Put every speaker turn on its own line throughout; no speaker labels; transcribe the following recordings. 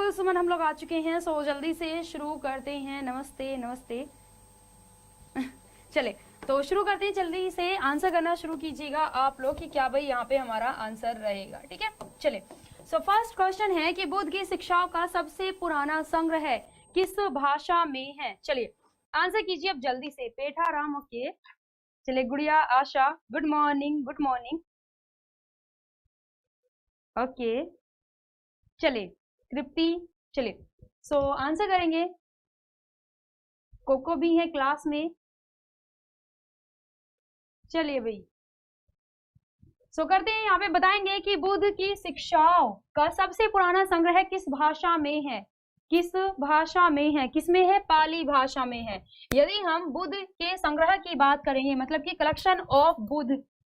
बिल्कुल सुमन, हम लोग आ चुके हैं, सो जल्दी से शुरू करते हैं। नमस्ते नमस्ते। चले तो शुरू करते हैं, जल्दी से आंसर करना शुरू कीजिएगा आप लोग कि क्या भाई यहाँ पे हमारा आंसर रहेगा। ठीक है, चले। सो फर्स्ट क्वेश्चन है कि बुद्ध की शिक्षाओं का सबसे पुराना संग्रह है किस भाषा में है। चलिए आंसर कीजिए अब जल्दी से। पेठा राम, ओके। चलिए Gudiya, Asha, good morning, good morning, okay. चलिए तृप्ति, चलिए सो आंसर करेंगे। कोको भी है क्लास में, चलिए भाई सो करते हैं। यहाँ पे बताएंगे कि बुद्ध की शिक्षाओं का सबसे पुराना संग्रह किस भाषा में है। किस भाषा में है, किसमें है? पाली भाषा में है। यदि हम बुद्ध के संग्रह की बात करेंगे, मतलब कि कलेक्शन ऑफ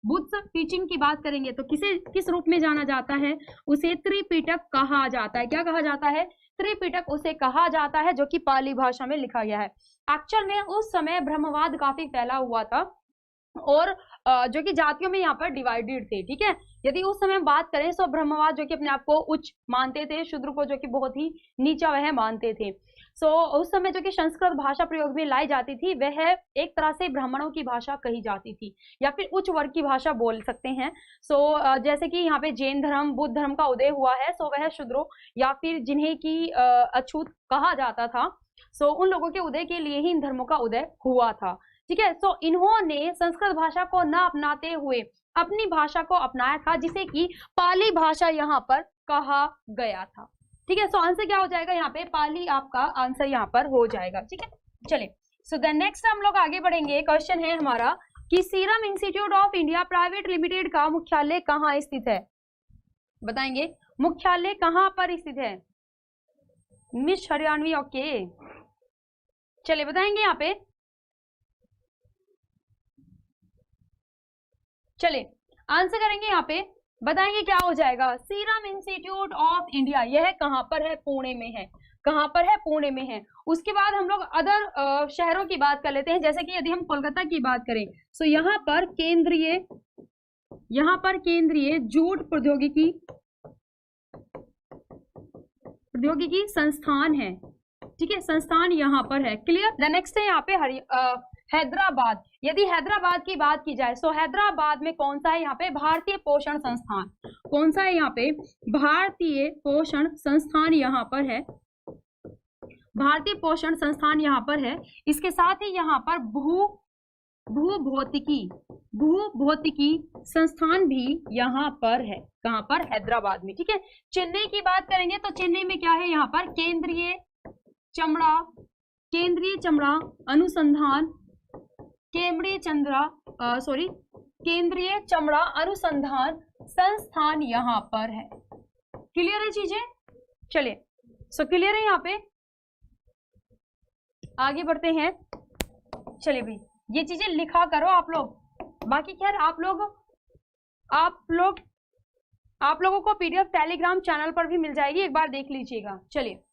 बुद्ध टीचिंग की बात करेंगे, तो किस रूप में जाना जाता है? उसे त्रिपिटक कहा जाता है। क्या कहा जाता है? त्रिपिटक उसे कहा जाता है, जो कि पाली भाषा में लिखा गया है। एक्चुअल में उस समय ब्रह्मवाद काफी फैला हुआ था और जो कि जातियों में यहाँ पर डिवाइडेड थे। ठीक है, यदि उस समय बात करें तो ब्रह्मवाद जो कि अपने आप को उच्च मानते थे, शूद्र को जो कि बहुत ही नीचा वह मानते थे। सो उस समय जो कि संस्कृत भाषा प्रयोग में लाई जाती थी वह एक तरह से ब्राह्मणों की भाषा कही जाती थी या फिर उच्च वर्ग की भाषा बोल सकते हैं। सो जैसे कि यहाँ पे जैन धर्म, बुद्ध धर्म का उदय हुआ है, सो वह शूद्रों या फिर जिन्हें की अछूत कहा जाता था, सो उन लोगों के उदय के लिए ही इन धर्मों का उदय हुआ था। ठीक है, सो इन्होंने संस्कृत भाषा को न अपनाते हुए अपनी भाषा को अपनाया था, जिसे कि पाली भाषा यहाँ पर कहा गया था। ठीक है, सो आंसर क्या हो जाएगा यहाँ पे? पाली आपका आंसर यहाँ पर हो जाएगा। ठीक है, चलिए सो देन नेक्स्ट हम लोग आगे बढ़ेंगे। क्वेश्चन है हमारा कि serum institute of India private limited का मुख्यालय कहाँ स्थित है? बताएंगे मुख्यालय कहाँ पर स्थित है? Miss Haryanvi, okay. चलिए बताएंगे यहाँ पे। चलिए आंसर करेंगे यहाँ पे, बताएंगे क्या हो जाएगा। सीरम इंस्टीट्यूट ऑफ इंडिया यह कहाँ पर है? पुणे में है। कहाँ पर है? पुणे में है। उसके बाद हम लोग अदर शहरों की बात कर लेते हैं। जैसे कि यदि हम कोलकाता की बात करें तो यहाँ पर केंद्रीय जूट प्रौद्योगिकी संस्थान है। ठीक है, संस्थान यहाँ पर है। क्लियर। द नेक्स्ट है यहाँ पे हैदराबाद। यदि हैदराबाद की बात की जाए तो हैदराबाद में कौन सा है? यहाँ पे भारतीय पोषण संस्थान। कौन सा है यहाँ पे? भारतीय पोषण संस्थान यहाँ पर है। भारतीय पोषण संस्थान यहाँ पर है। इसके साथ ही यहाँ पर भूभौतिकी संस्थान भी यहाँ पर है। कहाँ पर? हैदराबाद में। ठीक है, चेन्नई की बात करेंगे तो चेन्नई में क्या है? यहाँ पर केंद्रीय चमड़ा अनुसंधान, केंद्रीय चमड़ा अनुसंधान संस्थान यहाँ पर है। क्लियर है चीजें? चलिए सो क्लियर है। यहाँ पे आगे बढ़ते हैं। चलिए भाई ये चीजें लिखा करो आप लोग। बाकी खैर आप लोगों को पीडीएफ टेलीग्राम चैनल पर भी मिल जाएगी, एक बार देख लीजिएगा। चलिए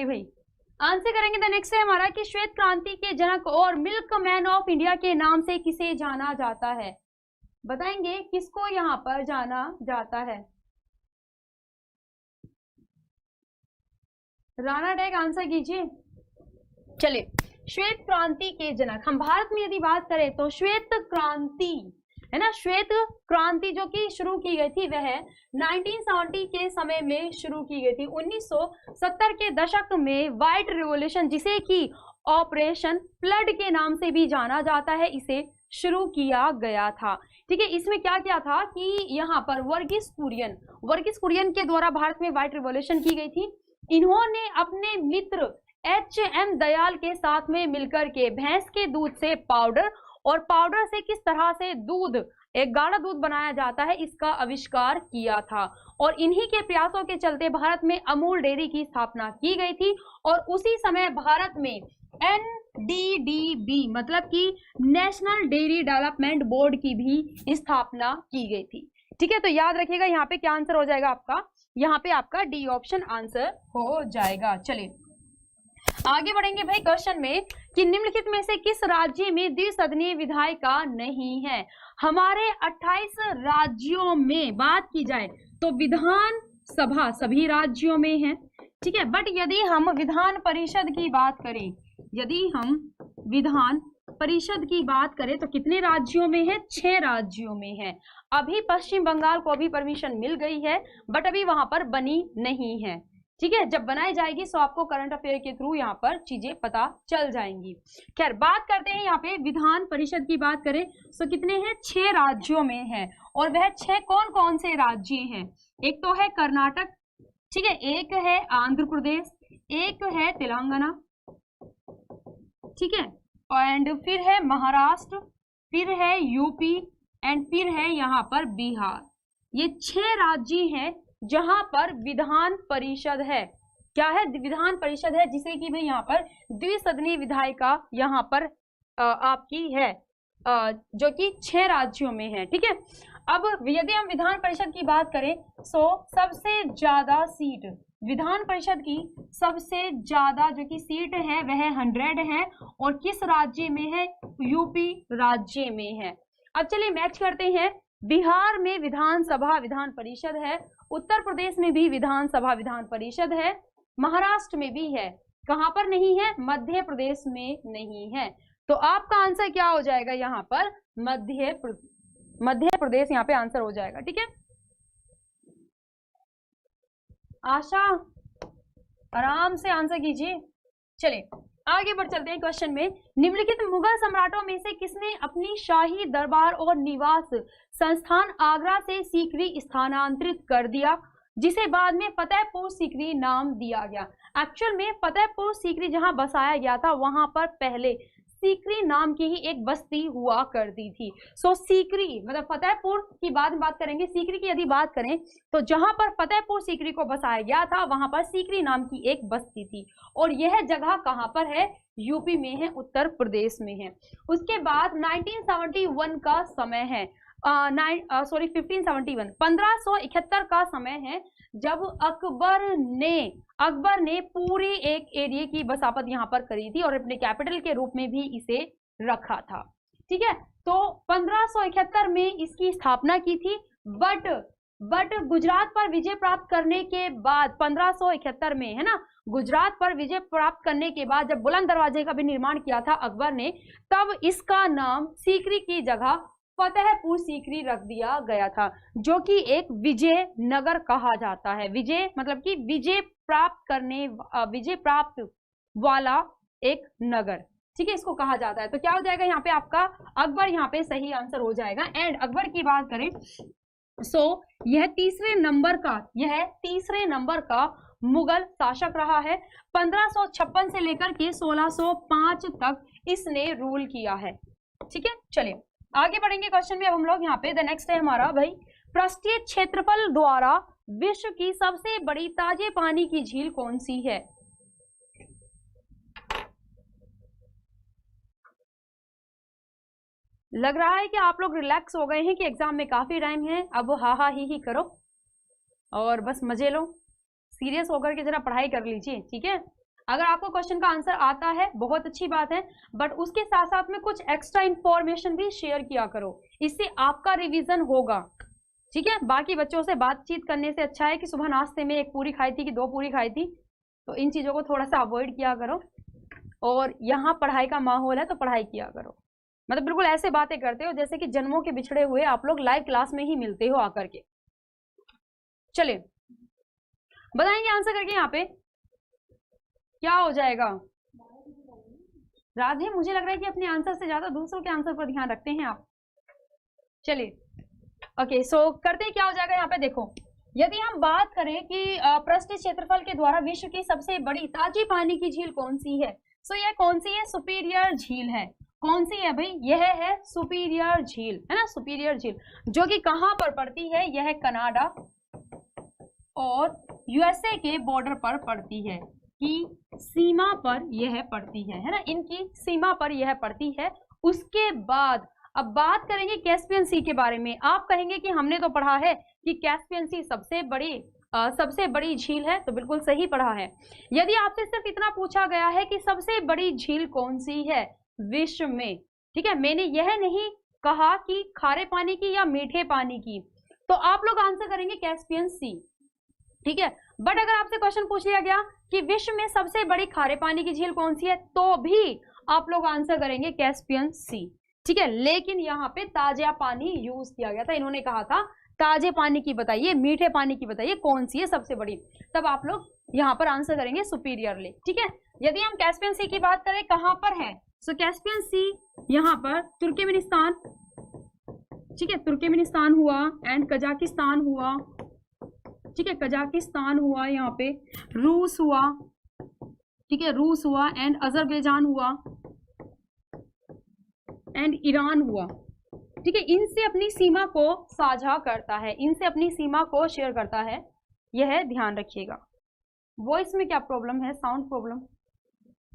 भाई आंसर करेंगे। द नेक्स्ट है हमारा कि श्वेत क्रांति के जनक और मिल्क मैन ऑफ इंडिया के नाम से किसे जाना जाता है? बताएंगे किसको यहाँ पर जाना जाता है? राणा टैग आंसर कीजिए। चलिए श्वेत क्रांति के जनक, हम भारत में यदि बात करें तो श्वेत क्रांति है ना, श्वेत क्रांति जो कि शुरू की गई थी वह 1970 के समय में शुरू की गई थी। 1970 के दशक में व्हाइट रिवॉल्यूशन, जिसे कि ऑपरेशन फ्लड के नाम से भी जाना जाता है, इसे शुरू किया गया था। ठीक है, इसमें क्या किया था कि यहाँ पर वर्गीस कुरियन के द्वारा भारत में व्हाइट रिवॉल्यूशन की गई थी। इन्होंने अपने मित्र HM दयाल के साथ में मिलकर के भैंस के दूध से पाउडर और पाउडर से किस तरह से एक गाढ़ा दूध बनाया जाता है, इसका आविष्कार किया था। और इन्हीं के प्रयासों के चलते भारत में अमूल डेयरी की स्थापना की गई थी और उसी समय भारत में NDDB मतलब कि नेशनल डेयरी डेवलपमेंट बोर्ड की भी स्थापना की गई थी। ठीक है, तो याद रखिएगा यहाँ पे क्या आंसर हो जाएगा आपका? यहाँ पे आपका डी ऑप्शन आंसर हो जाएगा। चलिए आगे बढ़ेंगे भाई क्वेश्चन में कि निम्नलिखित में से किस राज्य में द्विसदनीय विधायिका नहीं है? हमारे 28 राज्यों में बात की जाए तो विधान सभा सभी राज्यों में है, ठीक है। बट यदि हम विधान परिषद की बात करें, यदि हम विधान परिषद की बात करें तो कितने राज्यों में है? 6 राज्यों में है। अभी पश्चिम बंगाल को अभी परमिशन मिल गई है, बट अभी वहां पर बनी नहीं है, ठीक है। जब बनाई जाएगी तो आपको करंट अफेयर के थ्रू यहाँ पर चीजें पता चल जाएंगी। खैर, बात करते हैं यहाँ पे विधान परिषद की बात करें तो कितने हैं? 6 राज्यों में है। और वह 6 कौन कौन से राज्य हैं? एक तो है कर्नाटक, ठीक है, एक है आंध्र प्रदेश, एक है तेलंगाना, ठीक है, एंड फिर है महाराष्ट्र, फिर है यूपी, एंड फिर है यहाँ पर बिहार। ये 6 राज्य हैं जहां पर विधान परिषद है। क्या है? विधान परिषद है, जिसे कि भाई यहाँ पर द्विसदनीय विधायिका यहाँ पर आपकी है, जो कि 6 राज्यों में है, ठीक है। अब यदि हम विधान परिषद की बात करें तो सबसे ज्यादा सीट विधान परिषद की सबसे ज्यादा जो कि सीट है वह 100 है, और किस राज्य में है? यूपी राज्य में है। अब चलिए मैच करते हैं। बिहार में विधानसभा विधान परिषद है, उत्तर प्रदेश में भी विधानसभा विधान परिषद है, महाराष्ट्र में भी है। कहां पर नहीं है? मध्य प्रदेश में नहीं है। तो आपका आंसर क्या हो जाएगा यहाँ पर? मध्य प्रदेश यहाँ पे आंसर हो जाएगा, ठीक है। आशा आराम से आंसर कीजिए। चलिए आगे बढ़ चलते हैं क्वेश्चन में। निम्नलिखित मुगल सम्राटों में से किसने अपनी शाही दरबार और निवास संस्थान आगरा से सीकरी स्थानांतरित कर दिया, जिसे बाद में फतेहपुर सीकरी नाम दिया गया? एक्चुअल में फतेहपुर सीकरी जहां बसाया गया था वहां पर पहले सीकरी नाम की ही एक बस्ती हुआ करती थी। सो सीकरी मतलब फतेहपुर की बाद में बात करेंगे, सीकरी की यदि बात करें तो जहां पर फतेहपुर सीकरी को बसाया गया था वहां पर सीकरी नाम की एक बस्ती थी, और यह जगह कहां पर है? यूपी में है, उत्तर प्रदेश में है। उसके बाद 1971 का समय है, 1571 का समय है, जब अकबर ने पूरी एक एरिया की बसावट यहाँ पर करी थी और अपने कैपिटल के रूप में भी इसे रखा था, ठीक है। तो 1571 में इसकी स्थापना की थी, बट गुजरात पर विजय प्राप्त करने के बाद 1571 में, है ना, गुजरात पर विजय प्राप्त करने के बाद जब बुलंद दरवाजे का भी निर्माण किया था अकबर ने, तब इसका नाम सीकरी की जगह फतेहपुर सीकरी रख दिया गया था, जो कि एक विजय नगर कहा जाता है। विजय मतलब कि विजय प्राप्त वाला एक नगर, ठीक है, इसको कहा जाता है। तो क्या हो जाएगा यहाँ पे आपका? अकबर यहाँ पे सही आंसर हो जाएगा। एंड अकबर की बात करें सो यह तीसरे नंबर का मुगल शासक रहा है। 1556 से लेकर के 1605 तक इसने रूल किया है, ठीक है। चलिए आगे बढ़ेंगे क्वेश्चन में। अब हम लोग यहाँ पे द नेक्स्ट है हमारा भाई, पृष्ठीय क्षेत्रफल द्वारा विश्व की सबसे बड़ी ताजे पानी की झील कौन सी है? लग रहा है कि आप लोग रिलैक्स हो गए हैं कि एग्जाम में काफी टाइम है, अब हा हा ही करो और बस मजे लो। सीरियस होकर के जरा पढ़ाई कर लीजिए, ठीक है। अगर आपको क्वेश्चन का आंसर आता है बहुत अच्छी बात है, बट उसके साथ साथ में कुछ एक्स्ट्रा इंफॉर्मेशन भी शेयर किया करो, इससे आपका रिवीजन होगा, ठीक है। बाकी बच्चों से बातचीत करने से अच्छा है कि सुबह नाश्ते में 1 पूरी खाई थी कि 2 पूरी खाई थी, तो इन चीजों को थोड़ा सा अवॉइड किया करो। और यहाँ पढ़ाई का माहौल है तो पढ़ाई किया करो, मतलब बिल्कुल ऐसे बातें करते हो जैसे कि जन्मों के बिछड़े हुए आप लोग लाइव क्लास में ही मिलते हो आकर के। चलिए बताएंगे आंसर करके यहाँ पे क्या हो जाएगा? राधे, मुझे लग रहा है कि अपने आंसर से ज्यादा दूसरों के आंसर पर ध्यान रखते हैं आप। चलिए ओके, सो करते हैं क्या हो जाएगा यहाँ पे। देखो, यदि हम बात करें कि पृष्ठीय क्षेत्रफल के द्वारा विश्व की सबसे बड़ी ताजी पानी की झील कौन सी है, सो यह कौन सी है? सुपीरियर झील है। कौन सी है भाई? यह है सुपीरियर झील, है ना, सुपीरियर झील, जो कि कहां पर पड़ती है? यह कनाडा और यूएसए के बॉर्डर पर पड़ती है, की सीमा पर यह पड़ती है ना, इनकी सीमा पर यह पड़ती है। उसके बाद अब बात करेंगे कैस्पियन सी के बारे में। आप कहेंगे कि हमने तो पढ़ा है कि कैस्पियन सी सबसे बड़ी झील है, तो बिल्कुल सही पढ़ा है। यदि आपसे सिर्फ इतना पूछा गया है कि सबसे बड़ी झील कौन सी है विश्व में, ठीक है, मैंने यह नहीं कहा कि खारे पानी की या मीठे पानी की, तो आप लोग आंसर करेंगे कैस्पियन सी। ठीक है। बट अगर आपसे क्वेश्चन पूछ लिया गया कि विश्व में सबसे बड़ी खारे पानी की झील कौन सी है, तो भी आप लोग आंसर करेंगे कैस्पियन सी। ठीक है, लेकिन यहाँ पे ताजा पानी यूज किया गया था, इन्होंने कहा था ताजे पानी की बताइए, मीठे पानी की बताइए कौन सी है सबसे बड़ी, तब आप लोग यहाँ पर आंसर करेंगे सुपीरियरली। ठीक है, यदि हम कैस्पियन सी की बात करें कहां पर है, सो कैस्पियन सी यहाँ पर तुर्कमेनिस्तान, ठीक है, तुर्कमेनिस्तान हुआ एंड कजाकिस्तान हुआ, ठीक है, कजाकिस्तान हुआ, यहाँ पे रूस हुआ, ठीक है, रूस हुआ एंड अजरबैजान हुआ एंड ईरान हुआ। ठीक है, इनसे अपनी सीमा को साझा करता है, इनसे अपनी सीमा को शेयर करता है, यह ध्यान रखिएगा। वॉइस में क्या प्रॉब्लम है, साउंड प्रॉब्लम।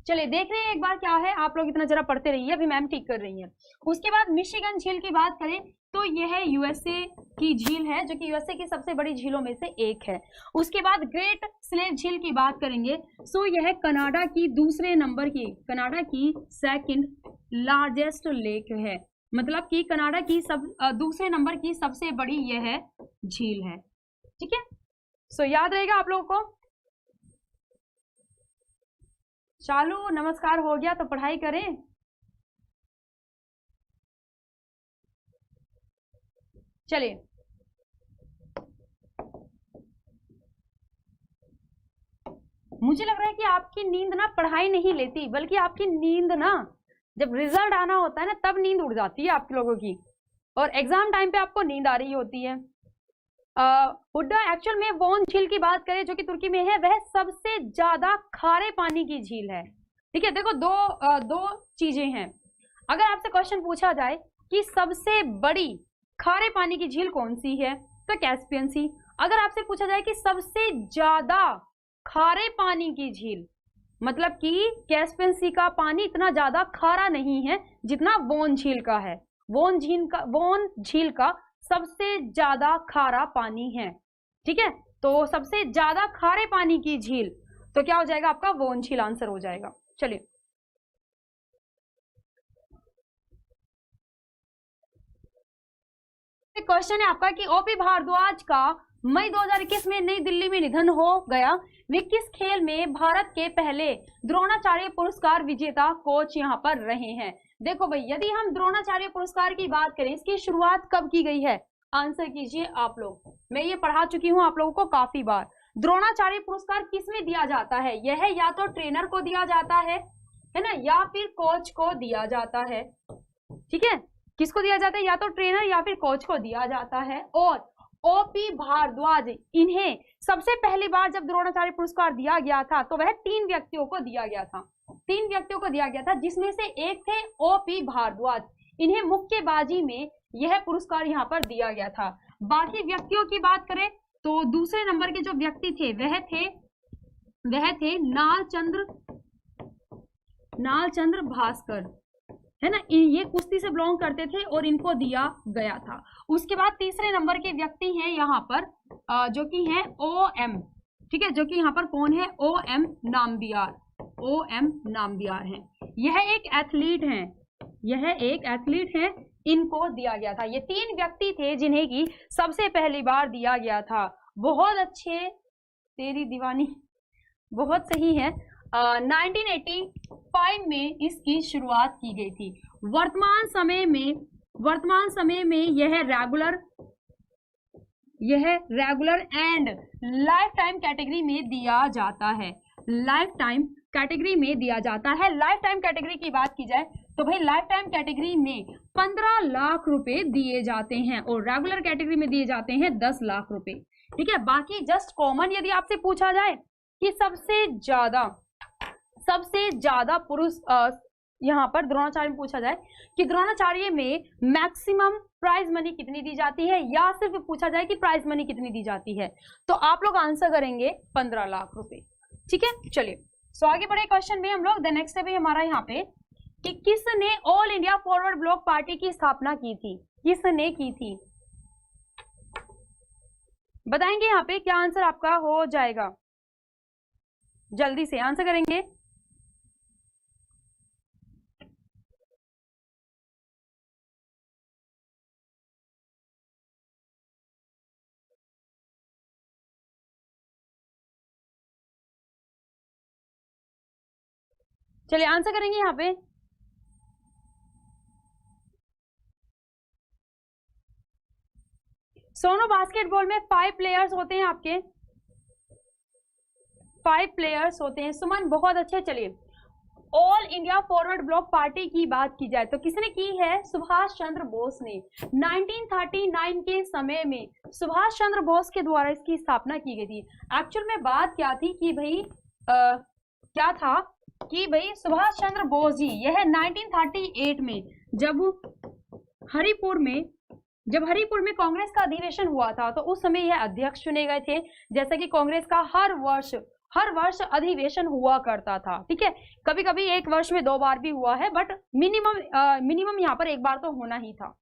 चलिए देख रहे हैं एक बार क्या है, आप लोग इतना जरा पढ़ते रहिए, अभी मैम ठीक कर रही है। उसके बाद मिशिगन झील की बात करें तो यह यूएसए की झील है, जो कि यूएसए की सबसे बड़ी झीलों में से एक है। उसके बाद ग्रेट स्लेव झील की बात करेंगे, सो यह कनाडा की दूसरे नंबर की, कनाडा की सेकंड लार्जेस्ट लेक है, मतलब कि कनाडा की दूसरे नंबर की सबसे बड़ी यह झील है। ठीक है, सो याद रहेगा आप लोगों को। चालू नमस्कार हो गया तो पढ़ाई करें। चलिए मुझे लग रहा है कि आपकी नींद ना पढ़ाई नहीं लेती, बल्कि आपकी नींद ना जब रिजल्ट आना होता है ना तब नींद उड़ जाती है आप लोगों की, और एग्जाम टाइम पे आपको नींद आ रही होती है। हुड्डा एक्चुअल में वोन झील की बात करें जो कि तुर्की में है, वह सबसे ज्यादा खारे पानी की झील है। ठीक है, देखो दो चीजें हैं। अगर आपसे क्वेश्चन पूछा जाए कि सबसे बड़ी खारे पानी की झील कौन सी है, तो कैस्पियन सी। अगर आपसे पूछा जाए कि सबसे ज्यादा खारे पानी की झील, मतलब कि कैस्पियन सी का पानी इतना ज्यादा खारा नहीं है जितना वोन झील का है। वोन झील का सबसे ज्यादा खारा पानी है। ठीक है, तो सबसे ज्यादा खारे पानी की झील तो क्या हो जाएगा आपका, वोन झील आंसर हो जाएगा। चलिए क्वेश्चन है आपका कि ओपी भारद्वाज का मई 2021 में नई दिल्ली में निधन हो गया, वे किस खेल में भारत के पहले द्रोणाचार्य पुरस्कार विजेता कोच यहाँ पर रहे हैं। देखो भाई, यदि हम द्रोणाचार्य पुरस्कार की बात करें, इसकी शुरुआत कब की गई है, आंसर कीजिए आप लोग। मैं ये पढ़ा चुकी हूँ आप लोगों को काफी बार। द्रोणाचार्य पुरस्कार किसमें दिया जाता है, यह या तो ट्रेनर को दिया जाता है ना, या फिर कोच को दिया जाता है। ठीक है, किसको दिया जाता है, या तो ट्रेनर या फिर कोच को दिया जाता है। और ओपी भारद्वाज, इन्हें सबसे पहली बार जब द्रोणाचार्य पुरस्कार दिया गया था तो वह 3 व्यक्तियों को दिया गया था, 3 व्यक्तियों को दिया गया था, जिसमें से एक थे ओपी भारद्वाज। इन्हें मुक्केबाजी में यह पुरस्कार यहाँ पर दिया गया था। बाकी व्यक्तियों की बात करें तो दूसरे नंबर के जो व्यक्ति थे वह थे नालचंद्र भास्कर, है ना, ये कुश्ती से बिलोंग करते थे और इनको दिया गया था। उसके बाद तीसरे नंबर के व्यक्ति हैं यहाँ पर जो कि हैं OM, ठीक है, जो कि यहाँ पर कौन है, OM नाम्बियार हैं। यह एक एथलीट है, इनको दिया गया था। ये 3 व्यक्ति थे जिन्हें की सबसे पहली बार दिया गया था। बहुत अच्छे, तेरी दीवानी, बहुत सही है। 1985 में इसकी शुरुआत की गई थी। वर्तमान समय में यह regular and life time category में दिया जाता है। लाइफ टाइम कैटेगरी की बात की जाए तो भाई लाइफ टाइम कैटेगरी में 15 लाख रुपए दिए जाते हैं और रेगुलर कैटेगरी में दिए जाते हैं 10 लाख रुपए। ठीक है, बाकी जस्ट कॉमन यदि आपसे पूछा जाए कि सबसे ज्यादा पुरुष यहाँ पर द्रोणाचार्य में पूछा जाए कि द्रोणाचार्य में मैक्सिमम प्राइज मनी कितनी दी जाती है, या सिर्फ पूछा जाए कि प्राइज मनी कितनी दी जाती है, तो आप लोग आंसर करेंगे 15 लाख रुपए। ठीक है, चलिए सो आगे बढ़े क्वेश्चन में हम लोग। द नेक्स्ट है हमारा यहाँ पे कि किसने all India forward block party की स्थापना की थी, किसने की थी, बताएंगे यहाँ पे, क्या आंसर आपका हो जाएगा, जल्दी से आंसर करेंगे। चलिए आंसर करेंगे यहाँ पे। सोनो बास्केटबॉल में 5 प्लेयर्स होते हैं आपके, 5 प्लेयर्स होते हैं। सुमन बहुत अच्छे। चलिए all India forward block party की बात की जाए तो किसने की है? सुभाष चंद्र बोस ने। 1939 के समय में सुभाष चंद्र बोस के द्वारा इसकी स्थापना की गई थी। एक्चुअल में बात क्या थी कि भाई क्या था कि भाई सुभाष चंद्र बोस जी यह 1938 में जब हरिपुर में कांग्रेस का अधिवेशन हुआ था तो उस समय यह अध्यक्ष चुने गए थे। जैसा कि कांग्रेस का हर वर्ष अधिवेशन हुआ करता था, ठीक है। कभी कभी एक वर्ष में 2 बार भी हुआ है, बट मिनिमम यहाँ पर 1 बार तो होना ही था।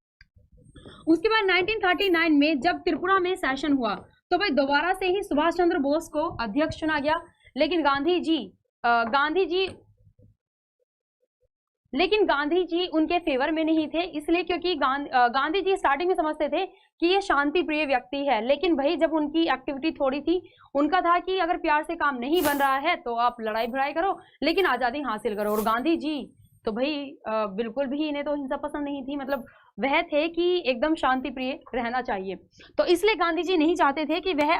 उसके बाद 1939 में जब त्रिपुरा में सेशन हुआ तो भाई दोबारा से ही सुभाष चंद्र बोस को अध्यक्ष चुना गया। लेकिन गांधी जी उनके फेवर में नहीं थे, इसलिए क्योंकि गांधी जी स्टार्टिंग में समझते थे कि ये शांति प्रिय व्यक्ति है। लेकिन भाई जब उनकी एक्टिविटी थोड़ी थी, उनका था कि अगर प्यार से काम नहीं बन रहा है तो आप लड़ाई भिड़ाई करो लेकिन आज़ादी हासिल करो। और गांधी जी तो भाई बिल्कुल भी इन्हें तो हिंसा पसंद नहीं थी, मतलब वह थे कि एकदम शांति प्रिय रहना चाहिए। तो इसलिए गांधी जी नहीं चाहते थे कि वह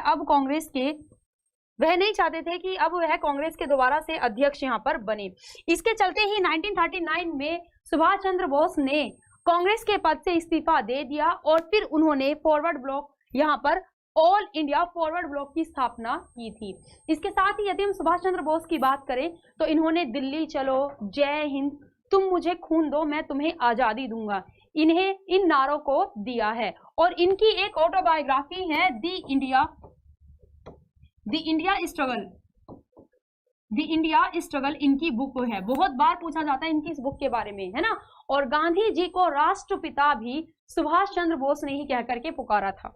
कांग्रेस के दोबारा से अध्यक्ष यहाँ पर बने। इसके चलते ही 1939 में सुभाष चंद्र बोस ने कांग्रेस के पद से इस्तीफा दे दिया और फिर उन्होंने फॉरवर्ड ब्लॉक यहाँ पर ऑल इंडिया फॉरवर्ड ब्लॉक की स्थापना की थी। इसके साथ ही यदि हम सुभाष चंद्र बोस की बात करें तो इन्होंने दिल्ली चलो, जय हिंद, तुम मुझे खून दो मैं तुम्हें आजादी दूंगा, इन नारों को दिया है। और इनकी एक ऑटोबायोग्राफी है द इंडिया स्ट्रगल इनकी बुक है। बहुत बार पूछा जाता है इनकी इस बुक के बारे में, है ना। और गांधी जी को राष्ट्रपिता भी सुभाष चंद्र बोस ने ही कह करके पुकारा था।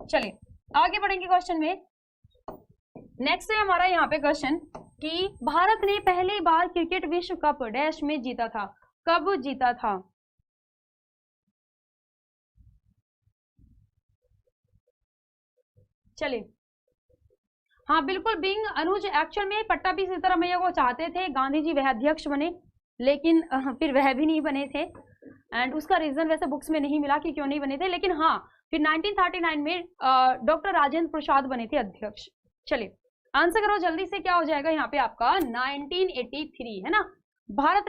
चलिए आगे बढ़ेंगे क्वेश्चन में। नेक्स्ट है हमारा यहाँ पे क्वेश्चन कि भारत ने पहली बार क्रिकेट विश्व कप डैश में जीता था, कब जीता था? चलिए हाँ बिल्कुल, बिंग अनुज। एक्चुअल में पट्टा भी सिद्धारमैया को चाहते थे गांधी जी वह अध्यक्ष बने, लेकिन फिर वह भी नहीं बने थे। एंड उसका रीजन वैसे बुक्स में नहीं मिला कि क्यों नहीं बने थे, लेकिन हाँ फिर 1939 में डॉक्टर राजेंद्र प्रसाद बने थे अध्यक्ष। चलिए आंसर करो जल्दी से, क्या हो जाएगा यहाँ पे आपका? 1983, है ना। भारत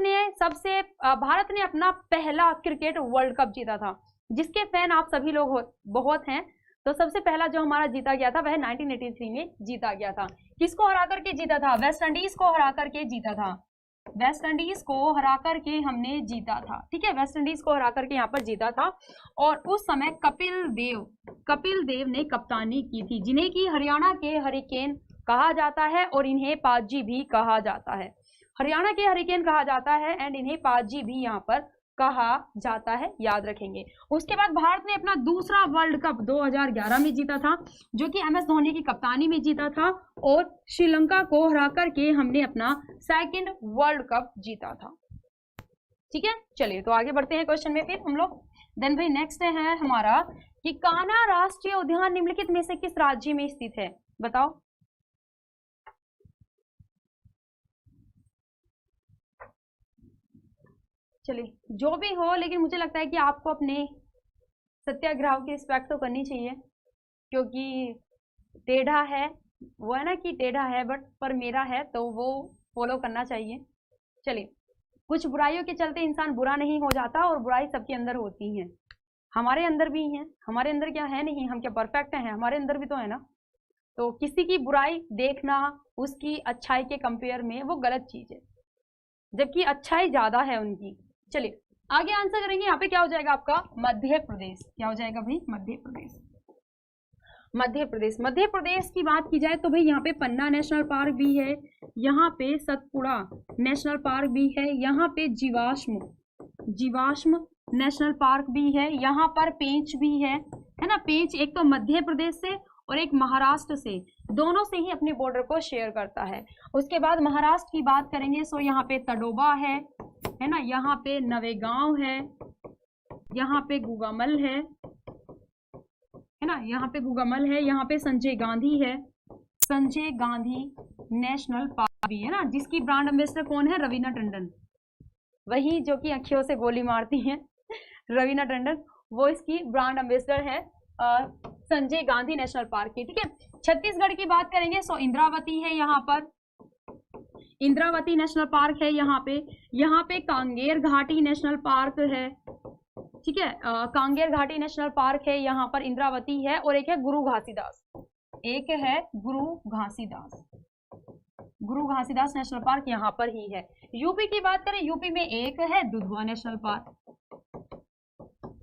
ने अपना पहला क्रिकेट वर्ल्ड कप जीता था, जिसके फैन आप सभी लोग बहुत हैं। तो सबसे पहला जो हमारा जीता गया था वह 1983 में जीता गया था। किसको हरा करके जीता था? वेस्ट इंडीज को हरा करके जीता था। वेस्ट इंडीज को हरा करके हमने जीता था, ठीक है। वेस्ट इंडीज को हरा करके यहाँ पर जीता था। और उस समय कपिल देव ने कप्तानी की थी, जिन्हें कि हरियाणा के हरिकेन कहा जाता है और इन्हें पाजी भी कहा जाता है। हरियाणा के हरिकेन कहा जाता है एंड इन्हें पाजी भी यहाँ पर कहा जाता है, याद रखेंगे। उसके बाद भारत ने अपना दूसरा वर्ल्ड कप 2011 में जीता था, जो कि MS धोनी की कप्तानी में जीता था। और श्रीलंका को हरा करके हमने अपना सेकंड वर्ल्ड कप जीता था, ठीक है। चलिए तो आगे बढ़ते हैं क्वेश्चन में फिर हम लोग। देन भाई नेक्स्ट है हमारा कि कान्हा राष्ट्रीय उद्यान निम्नलिखित में से किस राज्य में स्थित है? बताओ। चलिए जो भी हो, लेकिन मुझे लगता है कि आपको अपने सत्याग्रह की रिस्पेक्ट तो करनी चाहिए, क्योंकि टेढ़ा है वो, है ना कि टेढ़ा है बट पर मेरा है, तो वो फॉलो करना चाहिए। चलिए, कुछ बुराइयों के चलते इंसान बुरा नहीं हो जाता, और बुराई सबके अंदर होती है, हमारे अंदर भी है। हमारे अंदर क्या है नहीं, हम क्या परफेक्ट हैं? हमारे अंदर भी तो है ना। तो किसी की बुराई देखना उसकी अच्छाई के कंपेयर में वो गलत चीज है, जबकि अच्छाई ज्यादा है उनकी। चलिए आगे आंसर करेंगे। यहाँ पे क्या हो जाएगा आपका? मध्य प्रदेश। क्या हो जाएगा भाई? मध्य प्रदेश। मध्य प्रदेश की बात की जाए तो भाई यहाँ पे पन्ना नेशनल पार्क भी है, यहाँ पे सतपुड़ा नेशनल पार्क भी है, यहाँ पे जीवाश्म नेशनल पार्क भी है, यहाँ पर पेंच भी है ना। पेंच एक तो मध्य प्रदेश से और एक महाराष्ट्र से, दोनों से ही अपने बॉर्डर को शेयर करता है। उसके बाद महाराष्ट्र की बात करेंगे सो यहाँ पे तडोबा है ना, यहाँ पे नवेगांव है, यहाँ पे गुगामल है ना, यहाँ पे गुगामल है, यहाँ पे संजय गांधी है, संजय गांधी नेशनल पार्क अभी है ना, जिसकी ब्रांड एम्बेसडर कौन है? रवीना टंडन, वही जो कि अखियों से गोली मारती हैं रवीना टंडन, वो इसकी ब्रांड एम्बेसडर है संजय गांधी नेशनल पार्क की। ठीक है, छत्तीसगढ़ की बात करेंगे सो इंद्रावती है यहाँ पर, इंद्रावती नेशनल पार्क है यहाँ पे कांगेर घाटी नेशनल पार्क है। ठीक है, कांगेर घाटी नेशनल पार्क है यहाँ पर, इंद्रावती है, और एक है गुरु घासीदास, एक है गुरु घासीदास नेशनल पार्क यहाँ पर ही है। यूपी की बात करें, यूपी में एक है दुधवा नेशनल पार्क।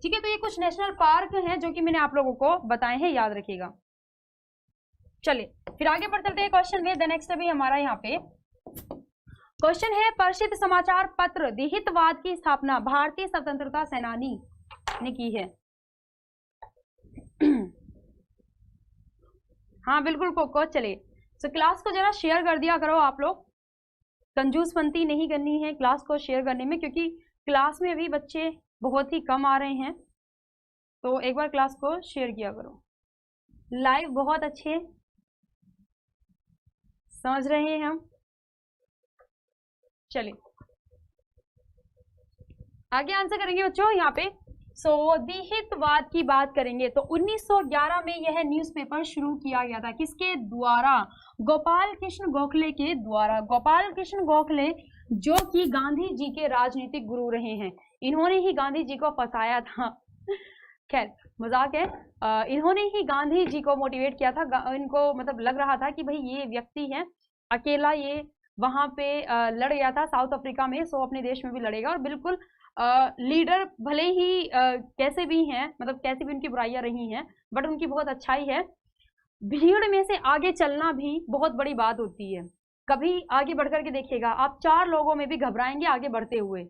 ठीक है, तो ये कुछ नेशनल पार्क हैं जो कि मैंने आप लोगों को बताए हैं, याद रखिएगा। चलिए फिर आगे बढ़ चलते हैं क्वेश्चन में। द नेक्स्ट भी हमारा यहाँ पे क्वेश्चन है, प्रसिद्ध समाचार पत्र द हितवाद की स्थापना भारतीय स्वतंत्रता सेनानी ने की है। हाँ बिल्कुल कोको, चले तो क्लास को जरा शेयर कर दिया करो आप लोग, कंजूसपंती नहीं करनी है क्लास को शेयर करने में, क्योंकि क्लास में अभी बच्चे बहुत ही कम आ रहे हैं, तो एक बार क्लास को शेयर किया करो। लाइव बहुत अच्छे समझ रहे हैं हम। चलिए आगे आंसर करेंगे बच्चों यहाँ पे। द हितवाद की बात करेंगे तो 1911 में यह न्यूज़पेपर शुरू किया गया था, किसके द्वारा? गोपाल कृष्ण गोखले के द्वारा। गोपाल कृष्ण गोखले जो कि गांधी जी के राजनीतिक गुरु रहे हैं, इन्होंने ही गांधी जी को फंसाया था खैर मजाक है, इन्होंने ही गांधी जी को मोटिवेट किया था। इनको मतलब लग रहा था कि भाई ये व्यक्ति है अकेला, ये वहां पे लड़ गया था साउथ अफ्रीका में, सो अपने देश में भी लड़ेगा, और बिल्कुल लीडर भले ही कैसे भी हैं, मतलब कैसी भी उनकी बुराइयां रही हैं, बट उनकी बहुत अच्छाई है। भीड़ में से आगे चलना भी बहुत बड़ी बात होती है। कभी आगे बढ़ करके देखिएगा आप, 4 लोगों में भी घबराएंगे आगे बढ़ते हुए,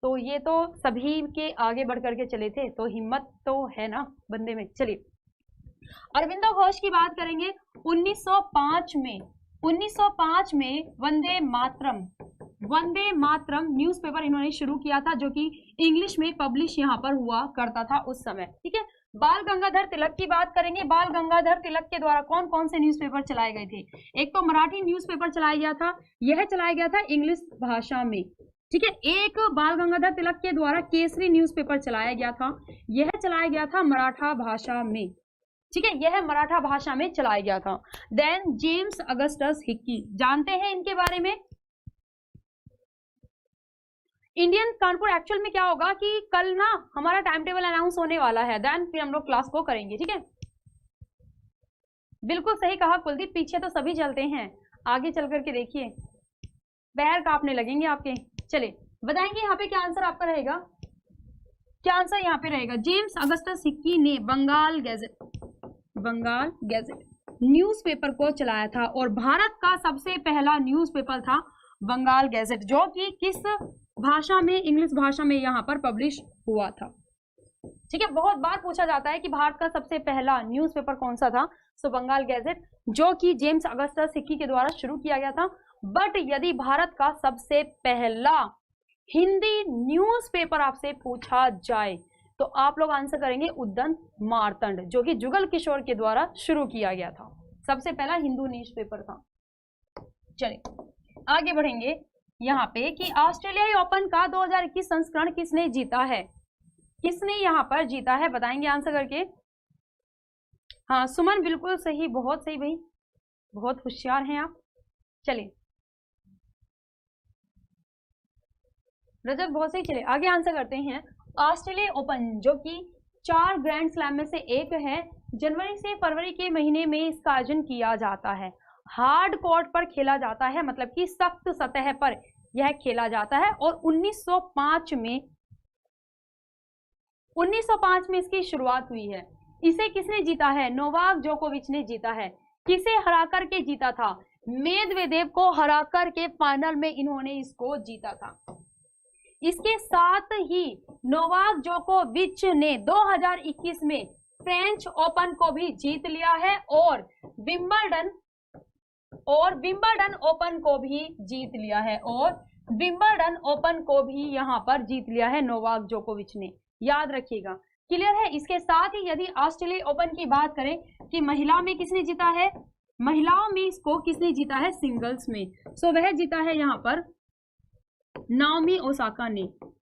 तो ये तो सभी के आगे बढ़ करके चले थे, तो हिम्मत तो है ना बंदे में। चलिए अरविंदो घोष की बात करेंगे। 1905 में वंदे मातरम न्यूज़पेपर इन्होंने शुरू किया था, जो कि इंग्लिश में पब्लिश यहाँ पर हुआ करता था उस समय। ठीक है, बाल गंगाधर तिलक की बात करेंगे। बाल गंगाधर तिलक के द्वारा कौन कौन से न्यूज़पेपर चलाए गए थे? एक तो मराठी न्यूज़पेपर चलाया गया था, यह चलाया गया था इंग्लिश भाषा में। ठीक है, एक बाल गंगाधर तिलक के द्वारा केसरी न्यूज़पेपर चलाया गया था, यह चलाया गया था मराठा भाषा में। ठीक है, यह मराठा भाषा में चलाया गया था। देन जेम्स अगस्टस हिक्की, जानते हैं इनके बारे में? इंडियन कानपुर एक्चुअल में क्या होगा कि कल ना हमारा टाइम टेबल अनाउंस होने वाला है, देन फिर हम लोग क्लास को करेंगे। ठीक है, बिल्कुल सही कहा कुलदीप, पीछे तो सभी चलते हैं, आगे चल करके देखिए पैर कांपने लगेंगे आपके। चले बताएंगे यहाँ पे क्या आंसर आपका रहेगा, क्या आंसर यहाँ पे रहेगा? जेम्स अगस्टस हिक्की ने बंगाल गैजेट न्यूज़पेपर को चलाया था, और भारत का सबसे पहला न्यूज़पेपर था बंगाल गैजेट, जो कि किस भाषा में? इंग्लिश भाषा में यहाँ पर पब्लिश हुआ था। ठीक है, बहुत बार पूछा जाता है कि भारत का सबसे पहला न्यूज़पेपर कौन सा था, सो बंगाल गैजेट, जो कि जेम्स अगस्टस हिक्की के द्वारा शुरू किया गया था। बट यदि भारत का सबसे पहला हिंदी न्यूज़पेपर आपसे पूछा जाए तो आप लोग आंसर करेंगे उद्दंत मार्तंड, जो कि जुगल किशोर के द्वारा शुरू किया गया था, सबसे पहला हिंदू न्यूज़पेपर था। चलिए आगे बढ़ेंगे यहाँ पे कि ऑस्ट्रेलियाई ओपन का 2021 संस्करण किसने जीता है? किसने यहाँ पर जीता है, बताएंगे आंसर करके। हाँ सुमन बिल्कुल सही, बहुत सही भाई, बहुत होशियार हैं आप। चलिए रजत बहुत सही। चलिए आगे आंसर करते हैं। ऑस्ट्रेलिया ओपन जो कि 4 ग्रैंड स्लैम में से एक है, जनवरी से फरवरी के महीने में इसका आयोजन किया जाता है। हार्ड कोर्ट पर खेला जाता है, मतलब कि सख्त सतह पर यह खेला जाता है, और 1905 में इसकी शुरुआत हुई है। इसे किसने जीता है? नोवाक जोकोविच ने जीता है। किसे हरा करके जीता था? मेदवेदेव को हरा करके फाइनल में इन्होंने इसको जीता था। इसके साथ ही नोवाक जोकोविच ने 2021 में फ्रेंच ओपन को भी जीत लिया है, और विंबलडन ओपन को भी जीत लिया है, और विंबलडन ओपन को भी यहां पर जीत लिया है नोवाक जोकोविच ने, याद रखिएगा। क्लियर है? इसके साथ ही यदि ऑस्ट्रेलिया ओपन की बात करें कि महिला में किसने जीता है, महिलाओं में इसको किसने जीता है? सिंगल्स में। सो वह जीता है यहाँ पर नाओमी ओसाका ने।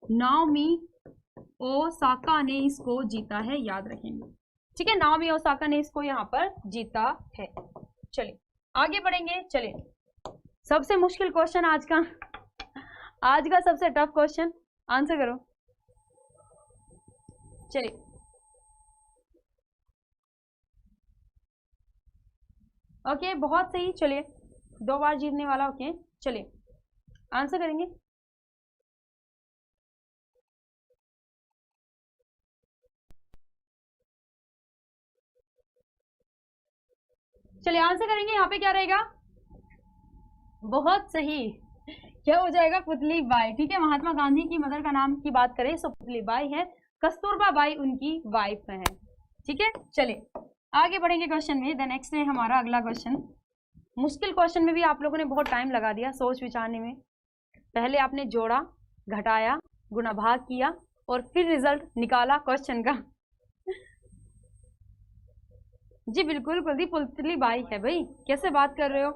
नाओमी ओसाका ने इसको जीता है, याद रखेंगे, ठीक है। नाओमी ओसाका ने इसको यहाँ पर जीता है। चलिए आगे बढ़ेंगे। चलिए सबसे मुश्किल क्वेश्चन आज का सबसे टफ क्वेश्चन, आंसर करो। चलिए ओके, बहुत सही। चलिए 2 बार जीतने वाला। ओके चलिए आंसर करेंगे। चलिए आंसर करेंगे। यहाँ पे क्या रहेगा? बहुत सही, क्या हो जाएगा? पुतली बाई, ठीक है। महात्मा गांधी की मदर का नाम की बात करें तो पुतली बाई है, कस्तूरबा बाई उनकी वाइफ है, ठीक है। चलिए आगे बढ़ेंगे क्वेश्चन में। द नेक्स्ट है हमारा अगला क्वेश्चन। मुश्किल क्वेश्चन में भी आप लोगों ने बहुत टाइम लगा दिया सोच विचारने में। पहले आपने जोड़ा, घटाया, गुणा भाग किया और फिर रिजल्ट निकाला क्वेश्चन का। जी बिल्कुल, कुलदीप पुतली बाई है भाई, कैसे बात कर रहे हो।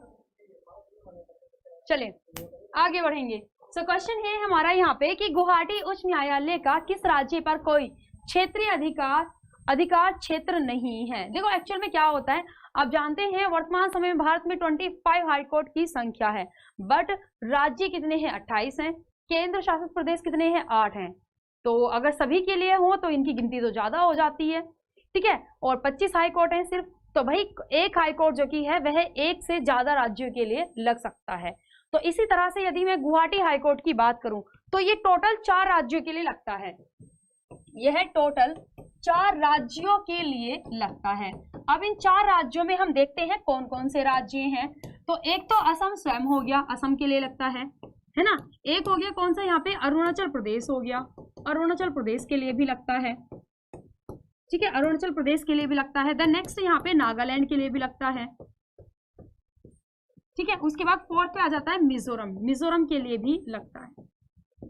चलिए आगे बढ़ेंगे। सो क्वेश्चन है हमारा यहाँ पे कि गुवाहाटी उच्च न्यायालय का किस राज्य पर कोई क्षेत्रीय अधिकार क्षेत्र नहीं है। देखो एक्चुअल में क्या होता है, आप जानते हैं वर्तमान समय में भारत में 25 हाईकोर्ट की संख्या है, बट राज्य कितने हैं? 28 हैं। केंद्र शासित प्रदेश कितने हैं? 8 हैं। तो अगर सभी के लिए हो तो इनकी गिनती तो ज्यादा हो जाती है, ठीक है। और 25 हाईकोर्ट हैं सिर्फ, तो भाई एक हाईकोर्ट जो की है वह एक से ज्यादा राज्यों के लिए लग सकता है। तो इसी तरह से यदि मैं गुवाहाटी हाईकोर्ट की बात करूं तो ये टोटल 4 राज्यों के लिए लगता है। यह टोटल 4 राज्यों के लिए लगता है। अब इन 4 राज्यों में हम देखते हैं कौन कौन से राज्य हैं। तो एक तो असम स्वयं हो गया, असम के लिए लगता है ना। एक हो गया कौन सा यहाँ पे? अरुणाचल प्रदेश हो गया, अरुणाचल प्रदेश के लिए भी लगता है, ठीक है। अरुणाचल प्रदेश के लिए भी लगता है। देन नेक्स्ट यहाँ पे नागालैंड के लिए भी लगता है, ठीक है। उसके बाद 4th पे आ जाता है मिजोरम, मिजोरम के लिए भी लगता है,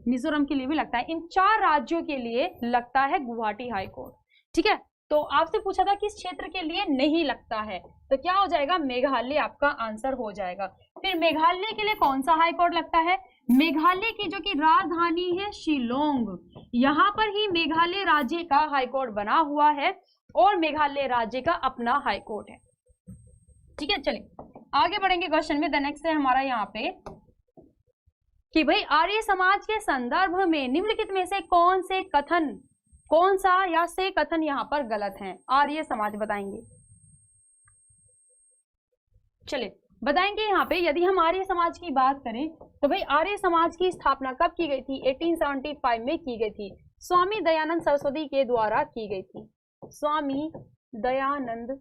मिजोरम के लिए भी लगता है। इन 4 राज्यों के लिए लगता है गुवाहाटी हाईकोर्ट, ठीक है। तो आपसे पूछा था किस क्षेत्र के लिए नहीं लगता है, तो क्या हो जाएगा? मेघालय आपका आंसर हो जाएगा। फिर मेघालय के लिए कौन सा हाईकोर्ट लगता है? मेघालय की जो कि राजधानी है शिलोंग, यहाँ पर ही मेघालय राज्य का हाईकोर्ट बना हुआ है और मेघालय राज्य का अपना हाईकोर्ट है, ठीक है। चलिए आगे बढ़ेंगे क्वेश्चन में। द नेक्स्ट है हमारा यहाँ पे कि भाई आर्य समाज के संदर्भ में निम्नलिखित में से कौन सा या से कथन यहाँ पर गलत है? आर्य समाज बताएंगे। चलिए बताएंगे यहाँ पे। यदि हम आर्य समाज की बात करें तो भाई आर्य समाज की स्थापना कब की गई थी? 1875 में की गई थी, स्वामी दयानंद सरस्वती के द्वारा की गई थी। स्वामी दयानंद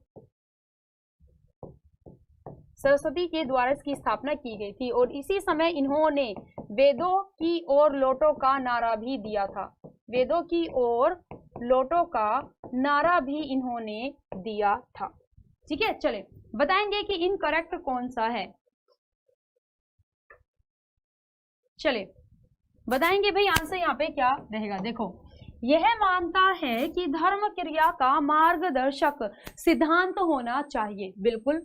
सरस्वती के द्वारा इसकी स्थापना की गई थी और इसी समय इन्होंने वेदों की ओर लौटो का नारा भी दिया था। वेदों की ओर लौटो का नारा भी इन्होंने दिया था, ठीक है। चले बताएंगे कि इनकरेक्ट कौन सा है। चले बताएंगे भाई आंसर यहाँ पे क्या रहेगा। देखो यह मानता है कि धर्म क्रिया का मार्गदर्शक सिद्धांत होना चाहिए। बिल्कुल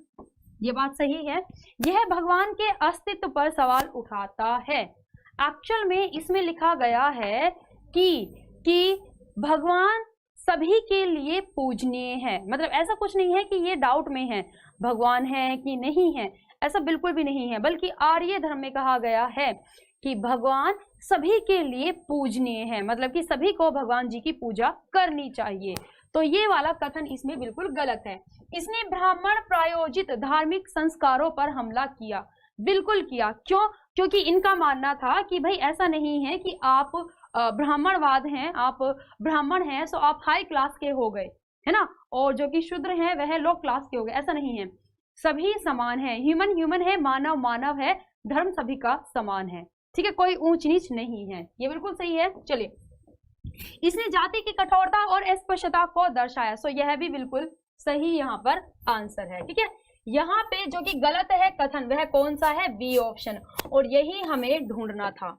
ये बात सही है। यह भगवान के अस्तित्व पर सवाल उठाता है। एक्चुअल में इसमें लिखा गया है कि भगवान सभी के लिए पूजनीय है, मतलब ऐसा कुछ नहीं है कि ये डाउट में है भगवान है कि नहीं है, ऐसा बिल्कुल भी नहीं है। बल्कि आर्य धर्म में कहा गया है कि भगवान सभी के लिए पूजनीय है, मतलब कि सभी को भगवान जी की पूजा करनी चाहिए। तो ये वाला कथन इसमें बिल्कुल गलत है। इसने ब्राह्मण प्रायोजित धार्मिक संस्कारों पर हमला किया, बिल्कुल किया। क्यों? क्योंकि इनका मानना था कि भाई ऐसा नहीं है कि आप ब्राह्मणवाद हैं, आप ब्राह्मण हैं सो आप हाई क्लास के हो गए, है ना, और जो कि शूद्र हैं वह लो क्लास के हो गए, ऐसा नहीं है। सभी समान है, ह्यूमन है, मानव मानव है, धर्म सभी का समान है, ठीक है, कोई ऊंच नीच नहीं है। ये बिल्कुल सही है। चलिए इसने जाति की कठोरता और अस्पृश्यता को दर्शाया, सो यह भी बिल्कुल सही यहाँ पर आंसर है, ठीक है। यहाँ पे जो कि गलत है कथन वह कौन सा है? बी ऑप्शन, और यही हमें ढूंढना था।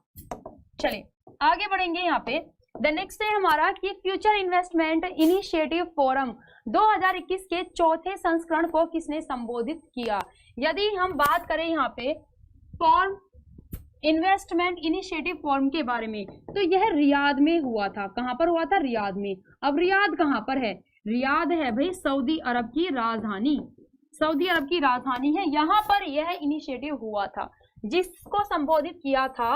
चलिए आगे बढ़ेंगे। यहाँ पे द नेक्स्ट है हमारा कि फ्यूचर इन्वेस्टमेंट इनिशिएटिव फोरम 2021 के चौथे संस्करण को किसने संबोधित किया। यदि हम बात करें यहाँ पे फॉर्म इन्वेस्टमेंट इनिशिएटिव फोरम के बारे में, तो यह रियाद में हुआ था। कहां पर हुआ था? रियाद में। अब रियाद कहां पर है? रियाद है भाई सऊदी अरब की राजधानी, सऊदी अरब की राजधानी है, यहाँ पर यह इनिशिएटिव हुआ था, जिसको संबोधित किया था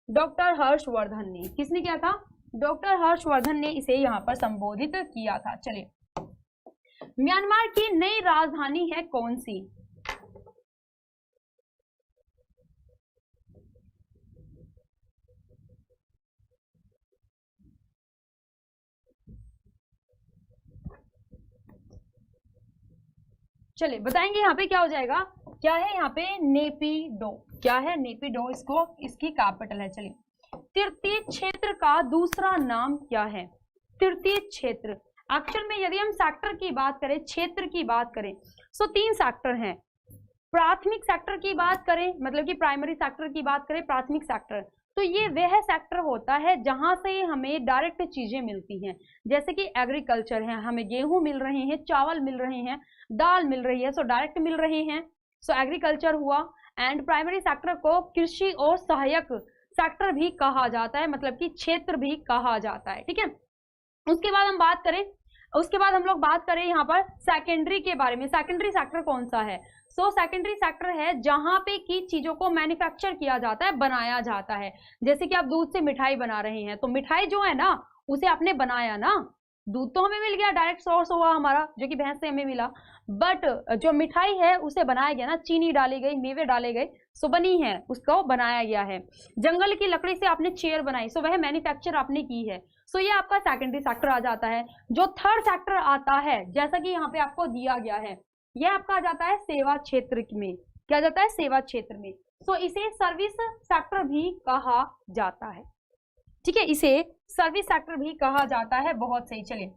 डॉक्टर हर्षवर्धन ने। किसने किया था? डॉक्टर हर्षवर्धन ने इसे यहाँ पर संबोधित किया था। चलिए, म्यांमार की नई राजधानी है कौन सी? चलिए बताएंगे यहाँ पे क्या हो जाएगा। क्या है यहाँ पे? नेपिडो। क्या है? नेपिडो इसको इसकी कैपिटल है। चलिए, तृतीय क्षेत्र का दूसरा नाम क्या है? तृतीय क्षेत्र एक्चुअल में यदि हम सेक्टर की बात करें, क्षेत्र की बात करें, तो 3 सेक्टर हैं। प्राथमिक सेक्टर की बात करें, मतलब कि प्राइमरी सेक्टर की बात करें, प्राथमिक सेक्टर, तो ये वह सेक्टर होता है जहां से हमें डायरेक्ट चीजें मिलती हैं, जैसे कि एग्रीकल्चर है, हमें गेहूं मिल रहे हैं, चावल मिल रहे हैं, दाल मिल रही है, सो डायरेक्ट मिल रहे हैं, सो एग्रीकल्चर हुआ। एंड प्राइमरी सेक्टर को कृषि और सहायक सेक्टर भी कहा जाता है, मतलब कि क्षेत्र भी कहा जाता है। ठीक है, उसके बाद हम बात करें, उसके बाद हम लोग बात करें यहाँ पर सेकेंडरी के बारे में। सेकेंडरी सेक्टर कौन सा है? सो सेकेंडरी सेक्टर है जहां पे की चीजों को मैन्युफैक्चर किया जाता है, बनाया जाता है। जैसे कि आप दूध से मिठाई बना रहे हैं, तो मिठाई जो है ना, उसे आपने बनाया ना, दूध तो हमें मिल गया, डायरेक्ट सोर्स हुआ हमारा, जो कि भैंस से हमें मिला, बट जो मिठाई है उसे बनाया गया ना, चीनी डाली गई, मेवे डाले गए, सो बनी है, उसको बनाया गया है। जंगल की लकड़ी से आपने चेयर बनाई, सो वह मैन्युफैक्चर आपने की है, सो ये आपका सेकेंडरी सेक्टर आ जाता है। जो थर्ड सेक्टर आता है, जैसा कि यहाँ पे आपको दिया गया है, यह आपका आ जाता है सेवा क्षेत्र में। क्या जाता है? सेवा क्षेत्र में। सो इसे सर्विस सेक्टर भी कहा जाता है। ठीक है, इसे सर्विस सेक्टर भी कहा जाता है। बहुत सही। चलिए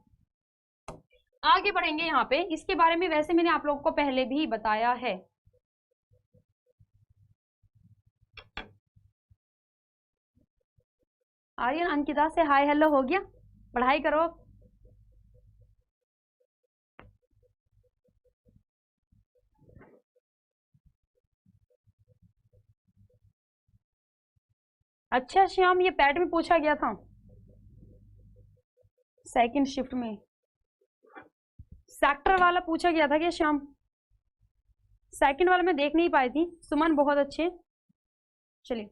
आगे बढ़ेंगे यहाँ पे। इसके बारे में वैसे मैंने आप लोगों को पहले भी बताया है। आर्यन अंकिता से हाय हेलो हो गया, पढ़ाई करो। अच्छा श्याम, ये पैट में पूछा गया था सेकंड शिफ्ट में, सेक्टर वाला पूछा गया था क्या श्याम? सेकंड वाला मैं देख नहीं पाई थी। सुमन बहुत अच्छे। चलिए,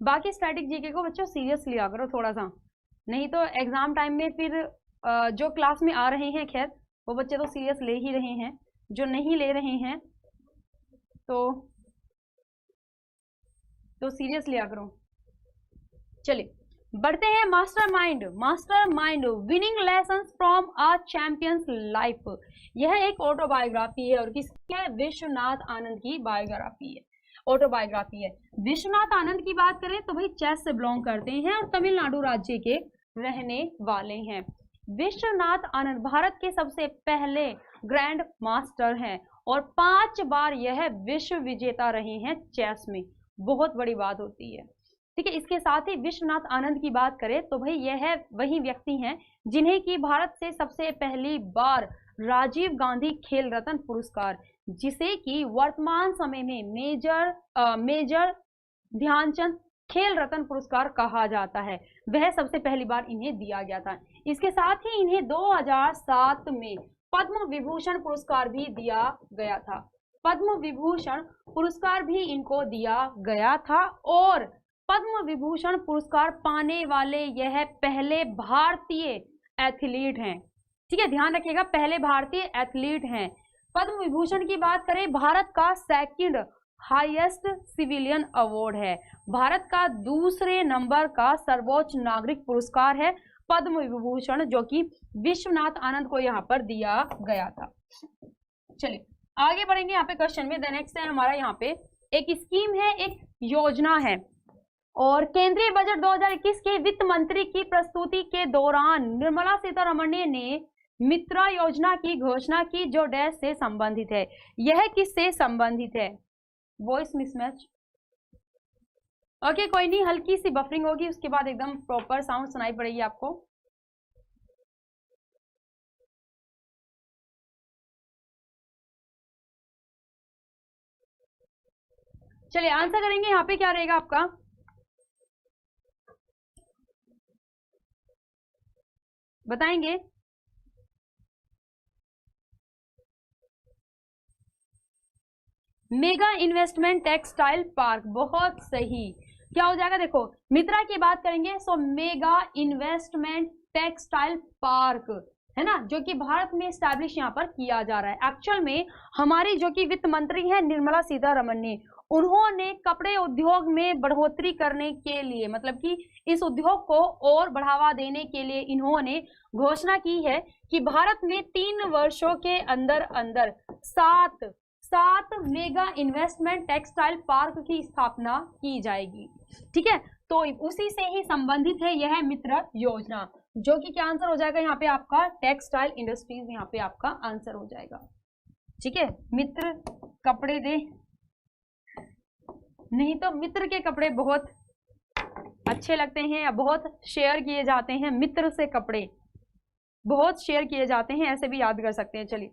बाकी स्टैटिक जीके को बच्चों सीरियस लिया करो थोड़ा सा, नहीं तो एग्जाम टाइम में फिर जो क्लास में आ रहे हैं, खैर वो बच्चे तो सीरियस ले ही रहे हैं, जो नहीं ले रहे हैं तो सीरियस लिया करो। चलिए बढ़ते हैं। Mastermind winning lessons from a champions life, यह एक ऑटोबायोग्राफी है, और किसकी है? विश्वनाथ आनंद की बायोग्राफी है, ऑटोबायोग्राफी है। विश्वनाथ आनंद की बात करें तो भाई चेस से बिलोंग करते हैं और तमिलनाडु राज्य के रहने वाले हैं। विश्वनाथ आनंद भारत के सबसे पहले ग्रैंड मास्टर हैं और 5 बार यह विश्व विजेता रहे हैं चेस में, बहुत बड़ी बात होती है। ठीक है, इसके साथ ही विश्वनाथ आनंद की बात करें तो भाई यह वही व्यक्ति हैं जिन्हें कि भारत से सबसे पहली बार राजीव गांधी खेल रत्न पुरस्कार, जिसे कि वर्तमान समय में मेजर ध्यानचंद खेल रत्न पुरस्कार कहा जाता है, वह सबसे पहली बार इन्हें दिया गया था। इसके साथ ही इन्हें 2007 में पद्म विभूषण पुरस्कार भी दिया गया था, पद्म विभूषण पुरस्कार भी इनको दिया गया था, और पद्म विभूषण पुरस्कार पाने वाले यह पहले भारतीय एथलीट हैं। ठीक है, ध्यान रखिएगा, पहले भारतीय एथलीट हैं। पद्म विभूषण की बात करें, भारत का सेकंड हाईएस्ट सिविलियन अवार्ड है, भारत का दूसरे नंबर का सर्वोच्च नागरिक पुरस्कार है पद्म विभूषण, जो कि विश्वनाथ आनंद को यहाँ पर दिया गया था। चलिए आगे बढ़ेंगे यहाँ पे क्वेश्चन में। द नेक्स्ट है हमारा यहाँ पे एक स्कीम है, एक योजना है, और केंद्रीय बजट 2021 के वित्त मंत्री की प्रस्तुति के दौरान निर्मला सीतारमण ने मित्रा योजना की घोषणा की, जो डैश से संबंधित है। यह किससे संबंधित है? Voice mismatch. ओके कोई नहीं, हल्की सी बफरिंग होगी, उसके बाद एकदम प्रॉपर साउंड सुनाई पड़ेगी आपको। चलिए आंसर करेंगे यहाँ पे, क्या रहेगा आपका? बताएंगे? मेगा इन्वेस्टमेंट टेक्सटाइल पार्क, बहुत सही। क्या हो जाएगा? देखो मित्रा की बात करेंगे, सो मेगा इन्वेस्टमेंट टेक्सटाइल पार्क है ना, जो कि भारत में स्टैब्लिश यहाँ पर किया जा रहा है। एक्चुअल में हमारी जो कि वित्त मंत्री है निर्मला सीतारमण ने, उन्होंने कपड़े उद्योग में बढ़ोतरी करने के लिए, मतलब कि इस उद्योग को और बढ़ावा देने के लिए इन्होंने घोषणा की है कि भारत में 3 वर्षों के अंदर अंदर 7 मेगा इन्वेस्टमेंट टेक्सटाइल पार्क की स्थापना की जाएगी। ठीक है, तो उसी से ही संबंधित है यह मित्र योजना, जो कि क्या आंसर हो जाएगा यहाँ पे आपका? टेक्सटाइल इंडस्ट्रीज यहाँ पे आपका आंसर हो जाएगा। ठीक है, मित्र कपड़े दे, नहीं तो मित्र के कपड़े बहुत अच्छे लगते हैं या बहुत शेयर किए जाते हैं, मित्र से कपड़े बहुत शेयर किए जाते हैं, ऐसे भी याद कर सकते हैं। चलिए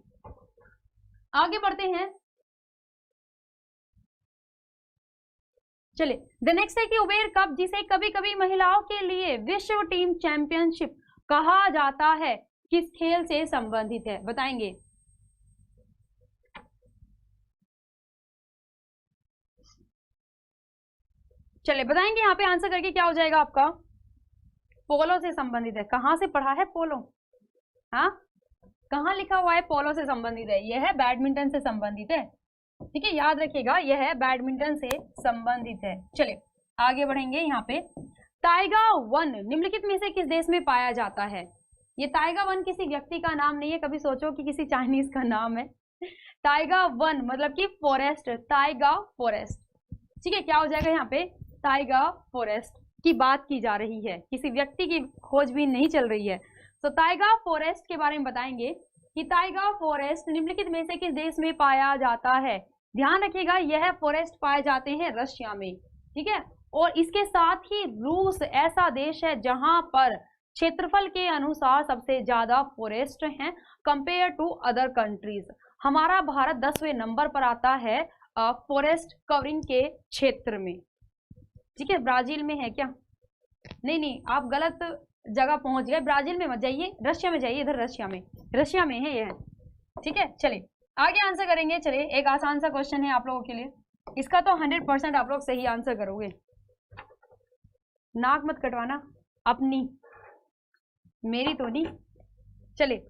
आगे बढ़ते हैं। चलिए द नेक्स्ट है कि उबेर कप, जिसे कभी कभी महिलाओं के लिए विश्व टीम चैंपियनशिप कहा जाता है, किस खेल से संबंधित है? बताएंगे? चलिए बताएंगे यहाँ पे आंसर करके, क्या हो जाएगा आपका? पोलो से संबंधित है। कहाँ से पढ़ा है पोलो? हाँ, कहाँ लिखा हुआ है पोलो से संबंधित है? यह है बैडमिंटन से संबंधित है। ठीक है, याद रखिएगा, यह है बैडमिंटन से संबंधित है। चलिए आगे बढ़ेंगे यहाँ पे। टाइगा वन निम्नलिखित में से किस देश में पाया जाता है? ये टाइगा वन किसी व्यक्ति का नाम नहीं है, कभी सोचो कि किसी चाइनीज का नाम है। टाइगा वन मतलब कि फॉरेस्ट, टाइगा फॉरेस्ट। ठीक है, क्या हो जाएगा यहाँ पे? टाइगा फॉरेस्ट की बात की जा रही है, किसी व्यक्ति की खोजबीन नहीं चल रही है। तो टाइगा फॉरेस्ट के बारे में बताएंगे कि टाइगा फॉरेस्ट निम्नलिखित में से किस देश में पाया जाता है? ध्यान रखिएगा, यह फॉरेस्ट पाए जाते हैं रशिया में। ठीक है, और इसके साथ ही रूस ऐसा देश है जहां पर क्षेत्रफल के अनुसार सबसे ज्यादा फॉरेस्ट हैं कंपेयर टू अदर कंट्रीज। हमारा भारत 10वें नंबर पर आता है फॉरेस्ट कवरिंग के क्षेत्र में। ठीक है, ब्राजील में है क्या? नहीं, आप गलत जगह पहुंच गए, ब्राजील में मत जाइए, रशिया में जाइए, इधर रशिया में है यह। ठीक है, चलिए आगे आंसर करेंगे। चलिए एक आसान सा क्वेश्चन है आप लोगों के लिए, इसका तो 100% आप लोग सही आंसर करोगे। नाक मत कटवाना अपनी, मेरी तो नहीं। चलिए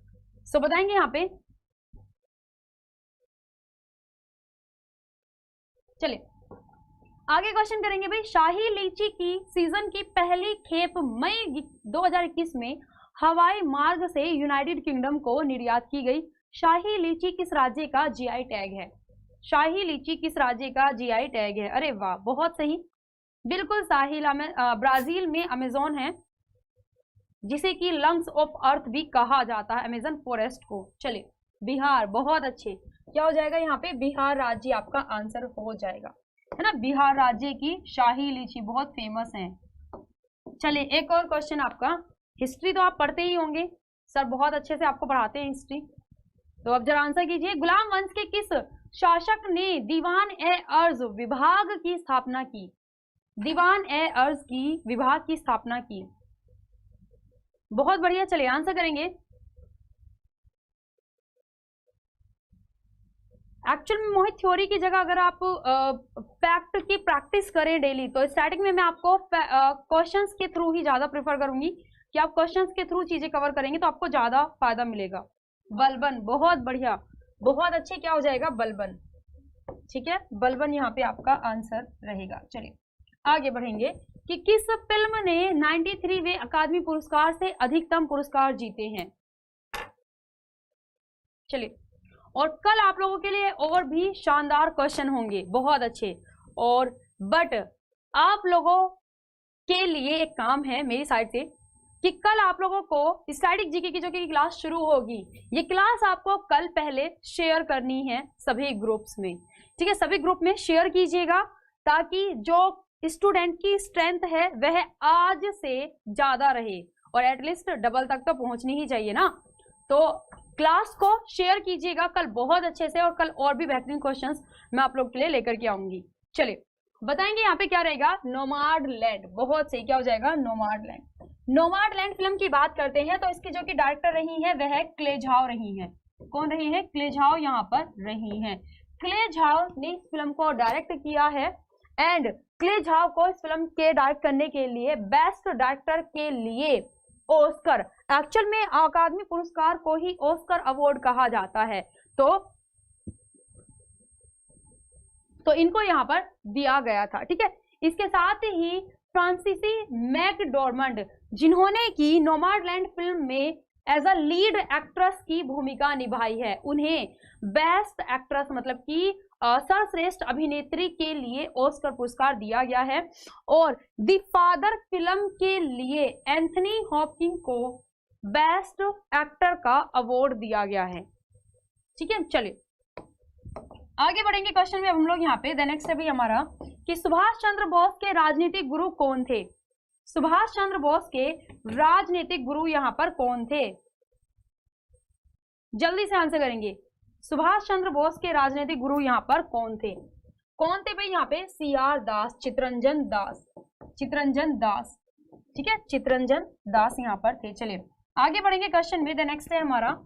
सो बताएंगे यहाँ पे। चलिए आगे क्वेश्चन करेंगे भाई। शाही लीची की सीजन की पहली खेप मई 2021 में हवाई मार्ग से यूनाइटेड किंगडम को निर्यात की गई। शाही लीची किस राज्य का जीआई टैग है? शाही लीची किस राज्य का जीआई टैग है? अरे वाह, बहुत सही, बिल्कुल साहिल में ब्राजील में अमेजोन है, जिसे कि लंग्स ऑफ अर्थ भी कहा जाता है अमेजन फॉरेस्ट को। चलिए बिहार, बहुत अच्छे, क्या हो जाएगा यहाँ पे? बिहार राज्य आपका आंसर हो जाएगा, है ना। बिहार राज्य की शाही लीची बहुत फेमस है। चलिए एक और क्वेश्चन आपका। हिस्ट्री तो आप पढ़ते ही होंगे, सर बहुत अच्छे से आपको पढ़ाते हैं हिस्ट्री, तो अब जरा आंसर कीजिए। गुलाम वंश के किस शासक ने दीवान ए अर्ज विभाग की स्थापना की? दीवान ए अर्ज की विभाग की स्थापना की। बहुत बढ़िया, चलिए आंसर करेंगे। एक्चुअल में मोहित थ्योरी की जगह अगर आप फैक्ट की प्रैक्टिस करें डेली, तो स्टार्टिंग में मैं आपको क्वेश्चंस के थ्रू ही ज्यादा प्रेफर करूंगी कि आप क्वेश्चंस के थ्रू चीजें कवर करेंगे तो आपको ज्यादा फायदा मिलेगा। बलबन, बहुत बढ़िया, बहुत अच्छे, क्या हो जाएगा? बलबन। ठीक है, बलबन यहाँ पे आपका आंसर रहेगा। चलिए आगे बढ़ेंगे कि किस फिल्म ने 93वें अकादमी पुरस्कार से अधिकतम पुरस्कार जीते हैं? चलिए, और कल आप लोगों के लिए और भी शानदार क्वेश्चन होंगे, बहुत अच्छे। और बट आप लोगों के लिए एक काम है मेरी साइड से कि कल आप लोगों को स्टैटिक जीके की जो कि क्लास शुरू होगी, ये क्लास आपको कल पहले शेयर करनी है सभी ग्रुप्स में। ठीक है, सभी ग्रुप में शेयर कीजिएगा ताकि जो स्टूडेंट की स्ट्रेंथ है वह आज से ज्यादा रहे, और एटलीस्ट डबल तक तो पहुंचनी ही चाहिए ना। तो क्लास को शेयर कीजिएगा कल बहुत अच्छे से, और कल और भी बेहतरीन क्वेश्चंस मैं आप लोग के लिए लेकर के आऊंगी। चलिए बताएंगे यहाँ पे क्या रहेगा, नोमाडलैंड। बहुत सही, क्या हो जाएगा, नोमाडलैंड। नोमाडलैंड फिल्म की बात करते हैं तो इसकी जो कि डायरेक्टर रही है वह क्ले झाओ रही है। कौन रही है, क्ले झाओ यहाँ पर रही है। क्ले झाओ ने इस फिल्म को डायरेक्ट किया है एंड क्ले झाओ को इस फिल्म के डायरेक्ट करने के लिए बेस्ट डायरेक्टर के लिए ऑस्कर, एक्चुअल में अकादमी पुरस्कार को ही ऑस्कर अवार्ड कहा जाता है, तो इनको यहाँ पर दिया गया था। ठीक है, इसके साथ ही फ्रांसीसी मैकडॉर्मंड जिन्होंने की नोमाडलैंड फिल्म में एज अ लीड एक्ट्रेस की भूमिका निभाई है, उन्हें बेस्ट एक्ट्रेस मतलब कि सर्वश्रेष्ठ अभिनेत्री के लिए ऑस्कर पुरस्कार दिया गया है। और द फादर फिल्म के लिए एंथनी हॉपकिंस को बेस्ट एक्टर का अवार्ड दिया गया है। ठीक है, चलिए आगे बढ़ेंगे क्वेश्चन में हम लोग यहाँ पे। नेक्स्ट है भी हमारा कि सुभाष चंद्र बोस के राजनीतिक गुरु कौन थे। सुभाष चंद्र बोस के राजनीतिक गुरु यहाँ पर कौन थे, जल्दी से आंसर करेंगे। सुभाष चंद्र बोस के राजनीतिक गुरु यहाँ पर कौन थे, कौन थे भाई यहाँ पे, CR दास, चित्तरंजन दास, चित्तरंजन दास। ठीक है, चित्तरंजन दास यहाँ पर थे। चलिए आगे बढ़ेंगे क्वेश्चन में। नेक्स्ट है हमारा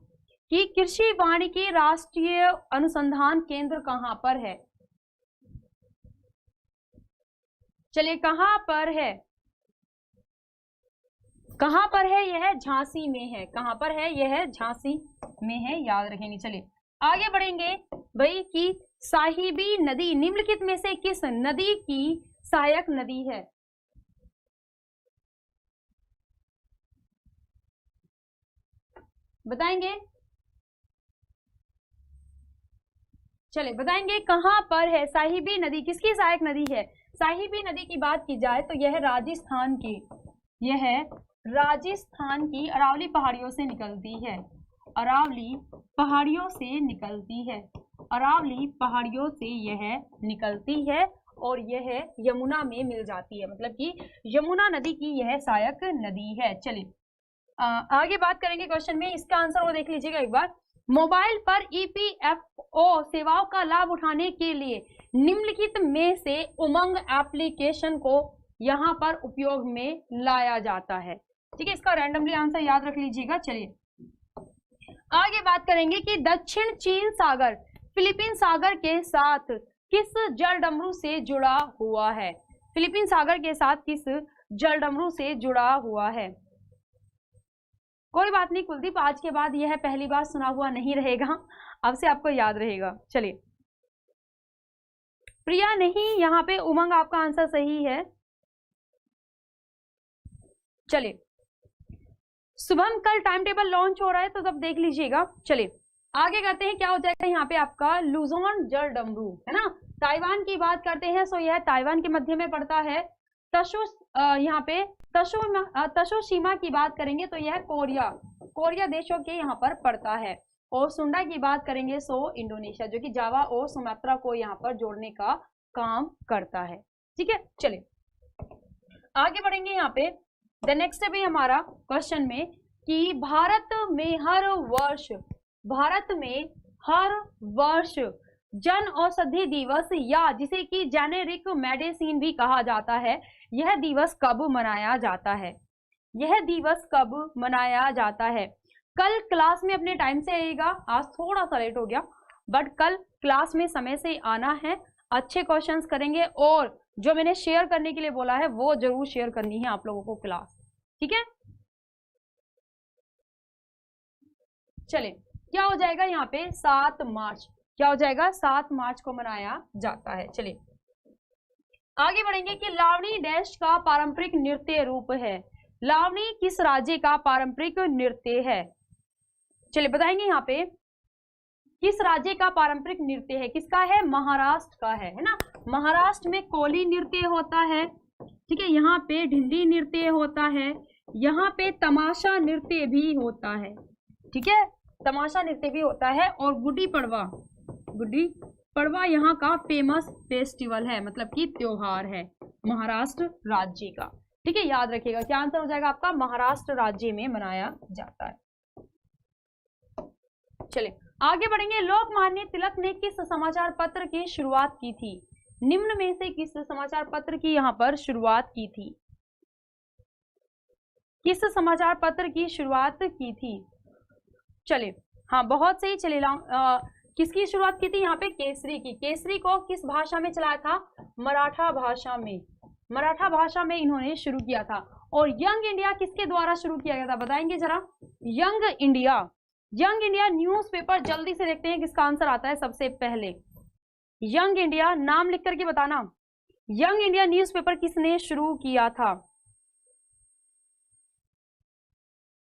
कि कृषि वानिकी राष्ट्रीय अनुसंधान केंद्र कहां पर है। चलिए कहां पर है, कहां पर है, यह झांसी में है। कहां पर है, यह झांसी में है, याद रखेंगे। चलिए आगे बढ़ेंगे भाई कि साहिबी नदी निम्नलिखित में से किस नदी की सहायक नदी है। बताएंगे, चले बताएंगे कहां पर है साहिबी नदी, किसकी सहायक नदी है। साहिबी नदी की बात की जाए तो यह राजस्थान की, यह राजस्थान की अरावली पहाड़ियों से निकलती है, अरावली पहाड़ियों से निकलती है, अरावली पहाड़ियों से यह निकलती है और यह यमुना में मिल जाती है, मतलब कि यमुना नदी की यह सहायक नदी है। चलिए आगे बात करेंगे क्वेश्चन में, इसका आंसर वो देख लीजिएगा एक बार। मोबाइल पर EPFO सेवाओं का लाभ उठाने के लिए निम्नलिखित में से उमंग एप्लीकेशन को यहां पर उपयोग में लाया जाता है। ठीक है, इसका रैंडमली आंसर याद रख लीजिएगा। चलिए आगे बात करेंगे कि दक्षिण चीन सागर फिलीपीन सागर के साथ किस जलडमरू से जुड़ा हुआ है। फिलीपीन सागर के साथ किस जलडमरू से जुड़ा हुआ है। कोई बात नहीं कुलदीप, आज के बाद यह पहली बार सुना हुआ नहीं रहेगा, अब से आपको याद रहेगा। चलिए प्रिया नहीं, यहाँ पे उमंग आपका आंसर सही है। चलिए शुभम कल टाइम टेबल लॉन्च हो रहा है तो तब देख लीजिएगा। चलिए आगे करते हैं, क्या हो जाएगा यहाँ पे आपका लुजोन जलडमरू है ना। ताइवान की बात करते हैं सो यह ताइवान के मध्य में पड़ता है। तशो यहाँ पे तशोशिमा की बात करेंगे तो यह कोरिया देशों के यहाँ पर पड़ता है। और सुंडा की बात करेंगे सो इंडोनेशिया, जो कि जावा और सुमात्रा को यहाँ पर जोड़ने का काम करता है। ठीक है, चलिए आगे बढ़ेंगे यहाँ पे। नेक्स्ट भी हमारा क्वेश्चन में कि भारत में हर वर्ष जन औषधि दिवस या जिसे कि जेनेरिक मेडिसिन भी कहा जाता है, यह दिवस कब मनाया जाता है, यह दिवस कब मनाया जाता है। कल क्लास में अपने टाइम से आइएगा, आज थोड़ा सा लेट हो गया बट कल क्लास में समय से आना है, अच्छे क्वेश्चंस करेंगे और जो मैंने शेयर करने के लिए बोला है वो जरूर शेयर करनी है आप लोगों को क्लास। ठीक है, चलिए क्या हो जाएगा यहाँ पे 7 मार्च, क्या हो जाएगा 7 मार्च को मनाया जाता है। चलिए आगे बढ़ेंगे कि लावणी देश का पारंपरिक नृत्य रूप है। लावणी किस राज्य का पारंपरिक नृत्य है। चलिए बताएंगे यहाँ पे किस राज्य का पारंपरिक नृत्य है, किसका है, महाराष्ट्र का है ना। महाराष्ट्र में कोली नृत्य होता है। ठीक है, यहाँ पे ढिंडी नृत्य होता है, यहाँ पे तमाशा नृत्य भी होता है। ठीक है, तमाशा नृत्य भी होता है। और गुड्डी पड़वा यहाँ का फेमस फेस्टिवल है, मतलब कि त्योहार है महाराष्ट्र राज्य का। ठीक है, याद रखिएगा क्या आंसर हो जाएगा आपका, महाराष्ट्र राज्य में मनाया जाता है। चलिए आगे बढ़ेंगे। लोकमान्य तिलक ने किस समाचार पत्र की शुरुआत की थी। निम्न में से किस समाचार पत्र की यहाँ पर शुरुआत की थी? किस समाचार पत्र की शुरुआत की थी? चलिए, हाँ बहुत सही। चलिए, किसकी शुरुआत की थी यहाँ पे? केसरी की। केसरी को किस भाषा में चलाया था? मराठा भाषा में। मराठा भाषा में इन्होंने शुरू किया था। और यंग इंडिया किसके द्वारा शुरू किया गया था, बताएंगे जरा? Young India. Young India newspaper, जल्दी से देखते हैं किसका आंसर आता है सबसे पहले। यंग इंडिया, नाम लिख करके बताना। यंग इंडिया न्यूज़पेपर किसने शुरू किया था?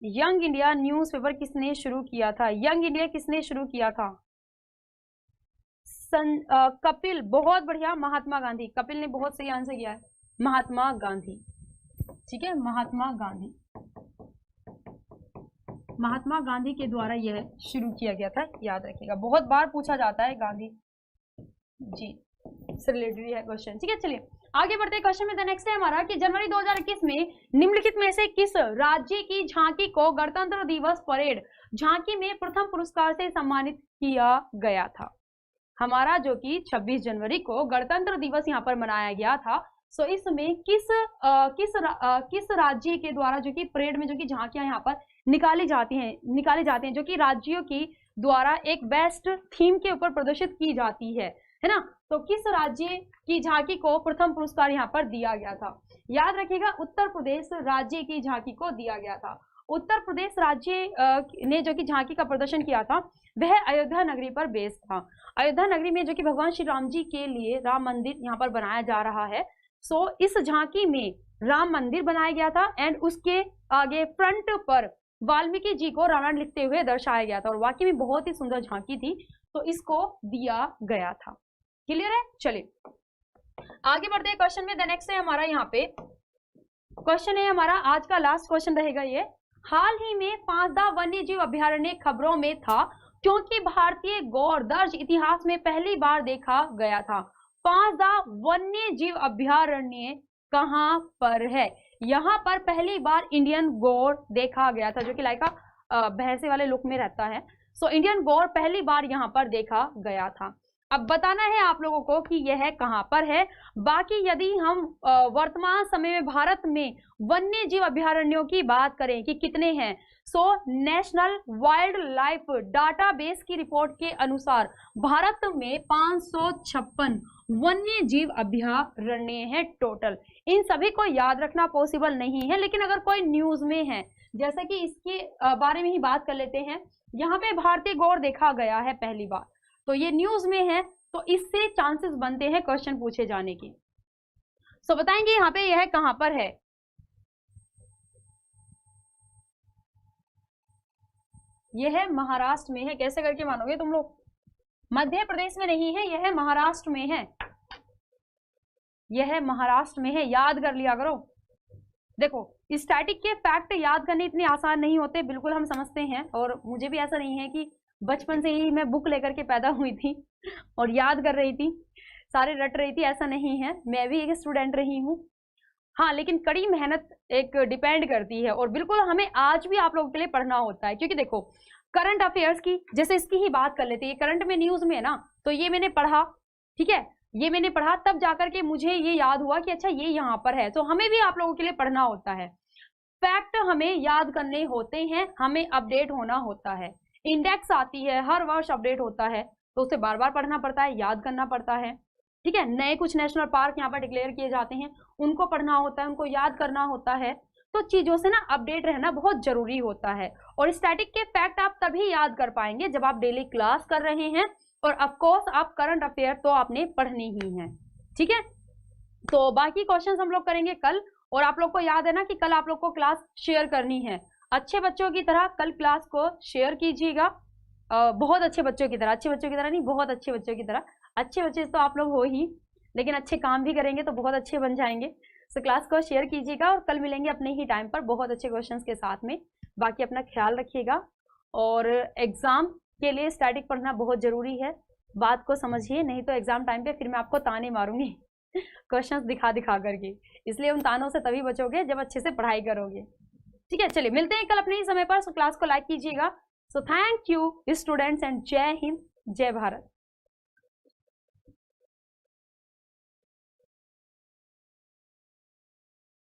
यंग इंडिया न्यूज़पेपर किसने शुरू किया था? यंग इंडिया किसने शुरू किया था? कपिल, बहुत बढ़िया, महात्मा गांधी। कपिल ने बहुत सही आंसर किया है, महात्मा गांधी। ठीक है, महात्मा गांधी। महात्मा गांधी के द्वारा यह शुरू किया गया था, याद रखिएगा, बहुत बार पूछा जाता है गांधी जी से रिलेटेड है क्वेश्चन। ठीक है, चलिए आगे बढ़ते हैं क्वेश्चन में। द नेक्स्ट है हमारा कि जनवरी 2021 में निम्नलिखित में से किस राज्य की झांकी को गणतंत्र दिवस परेड झांकी में प्रथम पुरस्कार से सम्मानित किया गया था? हमारा जो कि 26 जनवरी को गणतंत्र दिवस यहाँ पर मनाया गया था, सो इसमें किस राज्य के द्वारा जो कि परेड में जो कि झांकियां यहाँ पर निकाली जाती हैं जो कि राज्यों की द्वारा एक बेस्ट थीम के ऊपर प्रदर्शित की जाती है ना? तो किस राज्य की झांकी को प्रथम पुरस्कार यहाँ पर दिया गया था? याद रखिएगा, उत्तर प्रदेश राज्य की झांकी को दिया गया था। उत्तर प्रदेश राज्य ने जो कि झांकी का प्रदर्शन किया था वह अयोध्या नगरी पर बेस्ड था। अयोध्या नगरी में जो कि भगवान श्री राम जी के लिए राम मंदिर यहाँ पर बनाया जा रहा है। सो इस झांकी में राम मंदिर बनाया गया था एंड उसके आगे फ्रंट पर वाल्मीकि जी को रामायण लिखते हुए दर्शाया गया था और वाकई में बहुत ही सुंदर झांकी थी, तो इसको दिया गया था। क्लियर है? चलिए आगे बढ़ते हैं क्वेश्चन में। द नेक्स्ट है हमारा यहाँ पे क्वेश्चन है हमारा आज का लास्ट क्वेश्चन रहेगा ये। हाल ही में पांचदा वन्य जीव अभ्यारण्य खबरों में था क्योंकि भारतीय गौर दर्ज इतिहास में पहली बार देखा गया था। पांचदा वन्य जीव अभ्यारण्य कहाँ पर है? यहाँ पर पहली बार इंडियन गौर देखा गया था, जो कि लाइक भैंसे वाले लुक में रहता है। सो इंडियन गौर पहली बार यहाँ पर देखा गया था। अब बताना है आप लोगों को कि यह कहाँ पर है। बाकी यदि हम वर्तमान समय में भारत में वन्य जीव अभ्यारण्यों की बात करें कि कितने हैं, so national wild life database की रिपोर्ट के अनुसार भारत में 556 वन्य जीव अभ्यारण्य हैं टोटल। इन सभी को याद रखना पॉसिबल नहीं है, लेकिन अगर कोई न्यूज में है, जैसे कि इसके बारे में ही बात कर लेते हैं। यहाँ पे भारतीय गौर देखा गया है पहली बार, तो ये न्यूज में है, तो इससे चांसेस बनते हैं क्वेश्चन पूछे जाने के। सो बताएंगे यहाँ पे यह कहां पर है? यह महाराष्ट्र में है। कैसे करके मानोगे तुम लोग? मध्य प्रदेश में नहीं है, यह महाराष्ट्र में है। यह महाराष्ट्र में है, याद कर लिया करो। देखो, स्टैटिक के फैक्ट याद करने इतने आसान नहीं होते, बिल्कुल हम समझते हैं। और मुझे भी ऐसा नहीं है कि बचपन से ही मैं बुक लेकर के पैदा हुई थी और याद कर रही थी, सारे रट रही थी, ऐसा नहीं है। मैं भी एक स्टूडेंट रही हूँ, हाँ, लेकिन कड़ी मेहनत एक डिपेंड करती है और बिल्कुल हमें आज भी आप लोगों के लिए पढ़ना होता है। क्योंकि देखो, करंट अफेयर्स की, जैसे इसकी ही बात कर लेते हैं, करंट में न्यूज में है ना, तो ये मैंने पढ़ा, ठीक है, ये मैंने पढ़ा, तब जाकर के मुझे ये याद हुआ कि अच्छा ये यहाँ पर है। तो हमें भी आप लोगों के लिए पढ़ना होता है, फैक्ट हमें याद करने होते हैं, हमें अपडेट होना होता है। इंडेक्स आती है, हर वर्ष अपडेट होता है, तो उसे बार बार पढ़ना पड़ता है, याद करना पड़ता है, ठीक है। नए कुछ नेशनल पार्क यहाँ पर डिक्लेयर किए जाते हैं, उनको पढ़ना होता है, उनको याद करना होता है। तो चीजों से ना अपडेट रहना बहुत जरूरी होता है। और स्टैटिक के फैक्ट आप तभी याद कर पाएंगे जब आप डेली क्लास कर रहे हैं, और ऑफकोर्स आप करंट अफेयर तो आपने पढ़ने ही है, ठीक है। तो बाकी क्वेश्चन हम लोग करेंगे कल, और आप लोग को याद है ना कि कल आप लोग को क्लास शेयर करनी है। अच्छे बच्चों की तरह कल क्लास को शेयर कीजिएगा, बहुत अच्छे बच्चों की तरह, अच्छे बच्चों की तरह नहीं, बहुत अच्छे बच्चों की तरह। अच्छे बच्चे तो आप लोग हो ही, लेकिन अच्छे काम भी करेंगे तो बहुत अच्छे बन जाएंगे। सो क्लास को शेयर कीजिएगा और कल मिलेंगे अपने ही टाइम पर बहुत अच्छे क्वेश्चंस के साथ में। बाकी अपना ख्याल रखिएगा, और एग्जाम के लिए स्टैटिक पढ़ना बहुत जरूरी है, बात को समझिए, नहीं तो एग्जाम टाइम पे फिर मैं आपको ताने मारूंगी क्वेश्चंस दिखा दिखा करके। इसलिए उन तानों से तभी बचोगे जब अच्छे से पढ़ाई करोगे, ठीक है। चलिए मिलते हैं कल अपने ही समय पर। सो क्लास को लाइक कीजिएगा। So thank you students, and जय हिंद, जय भारत।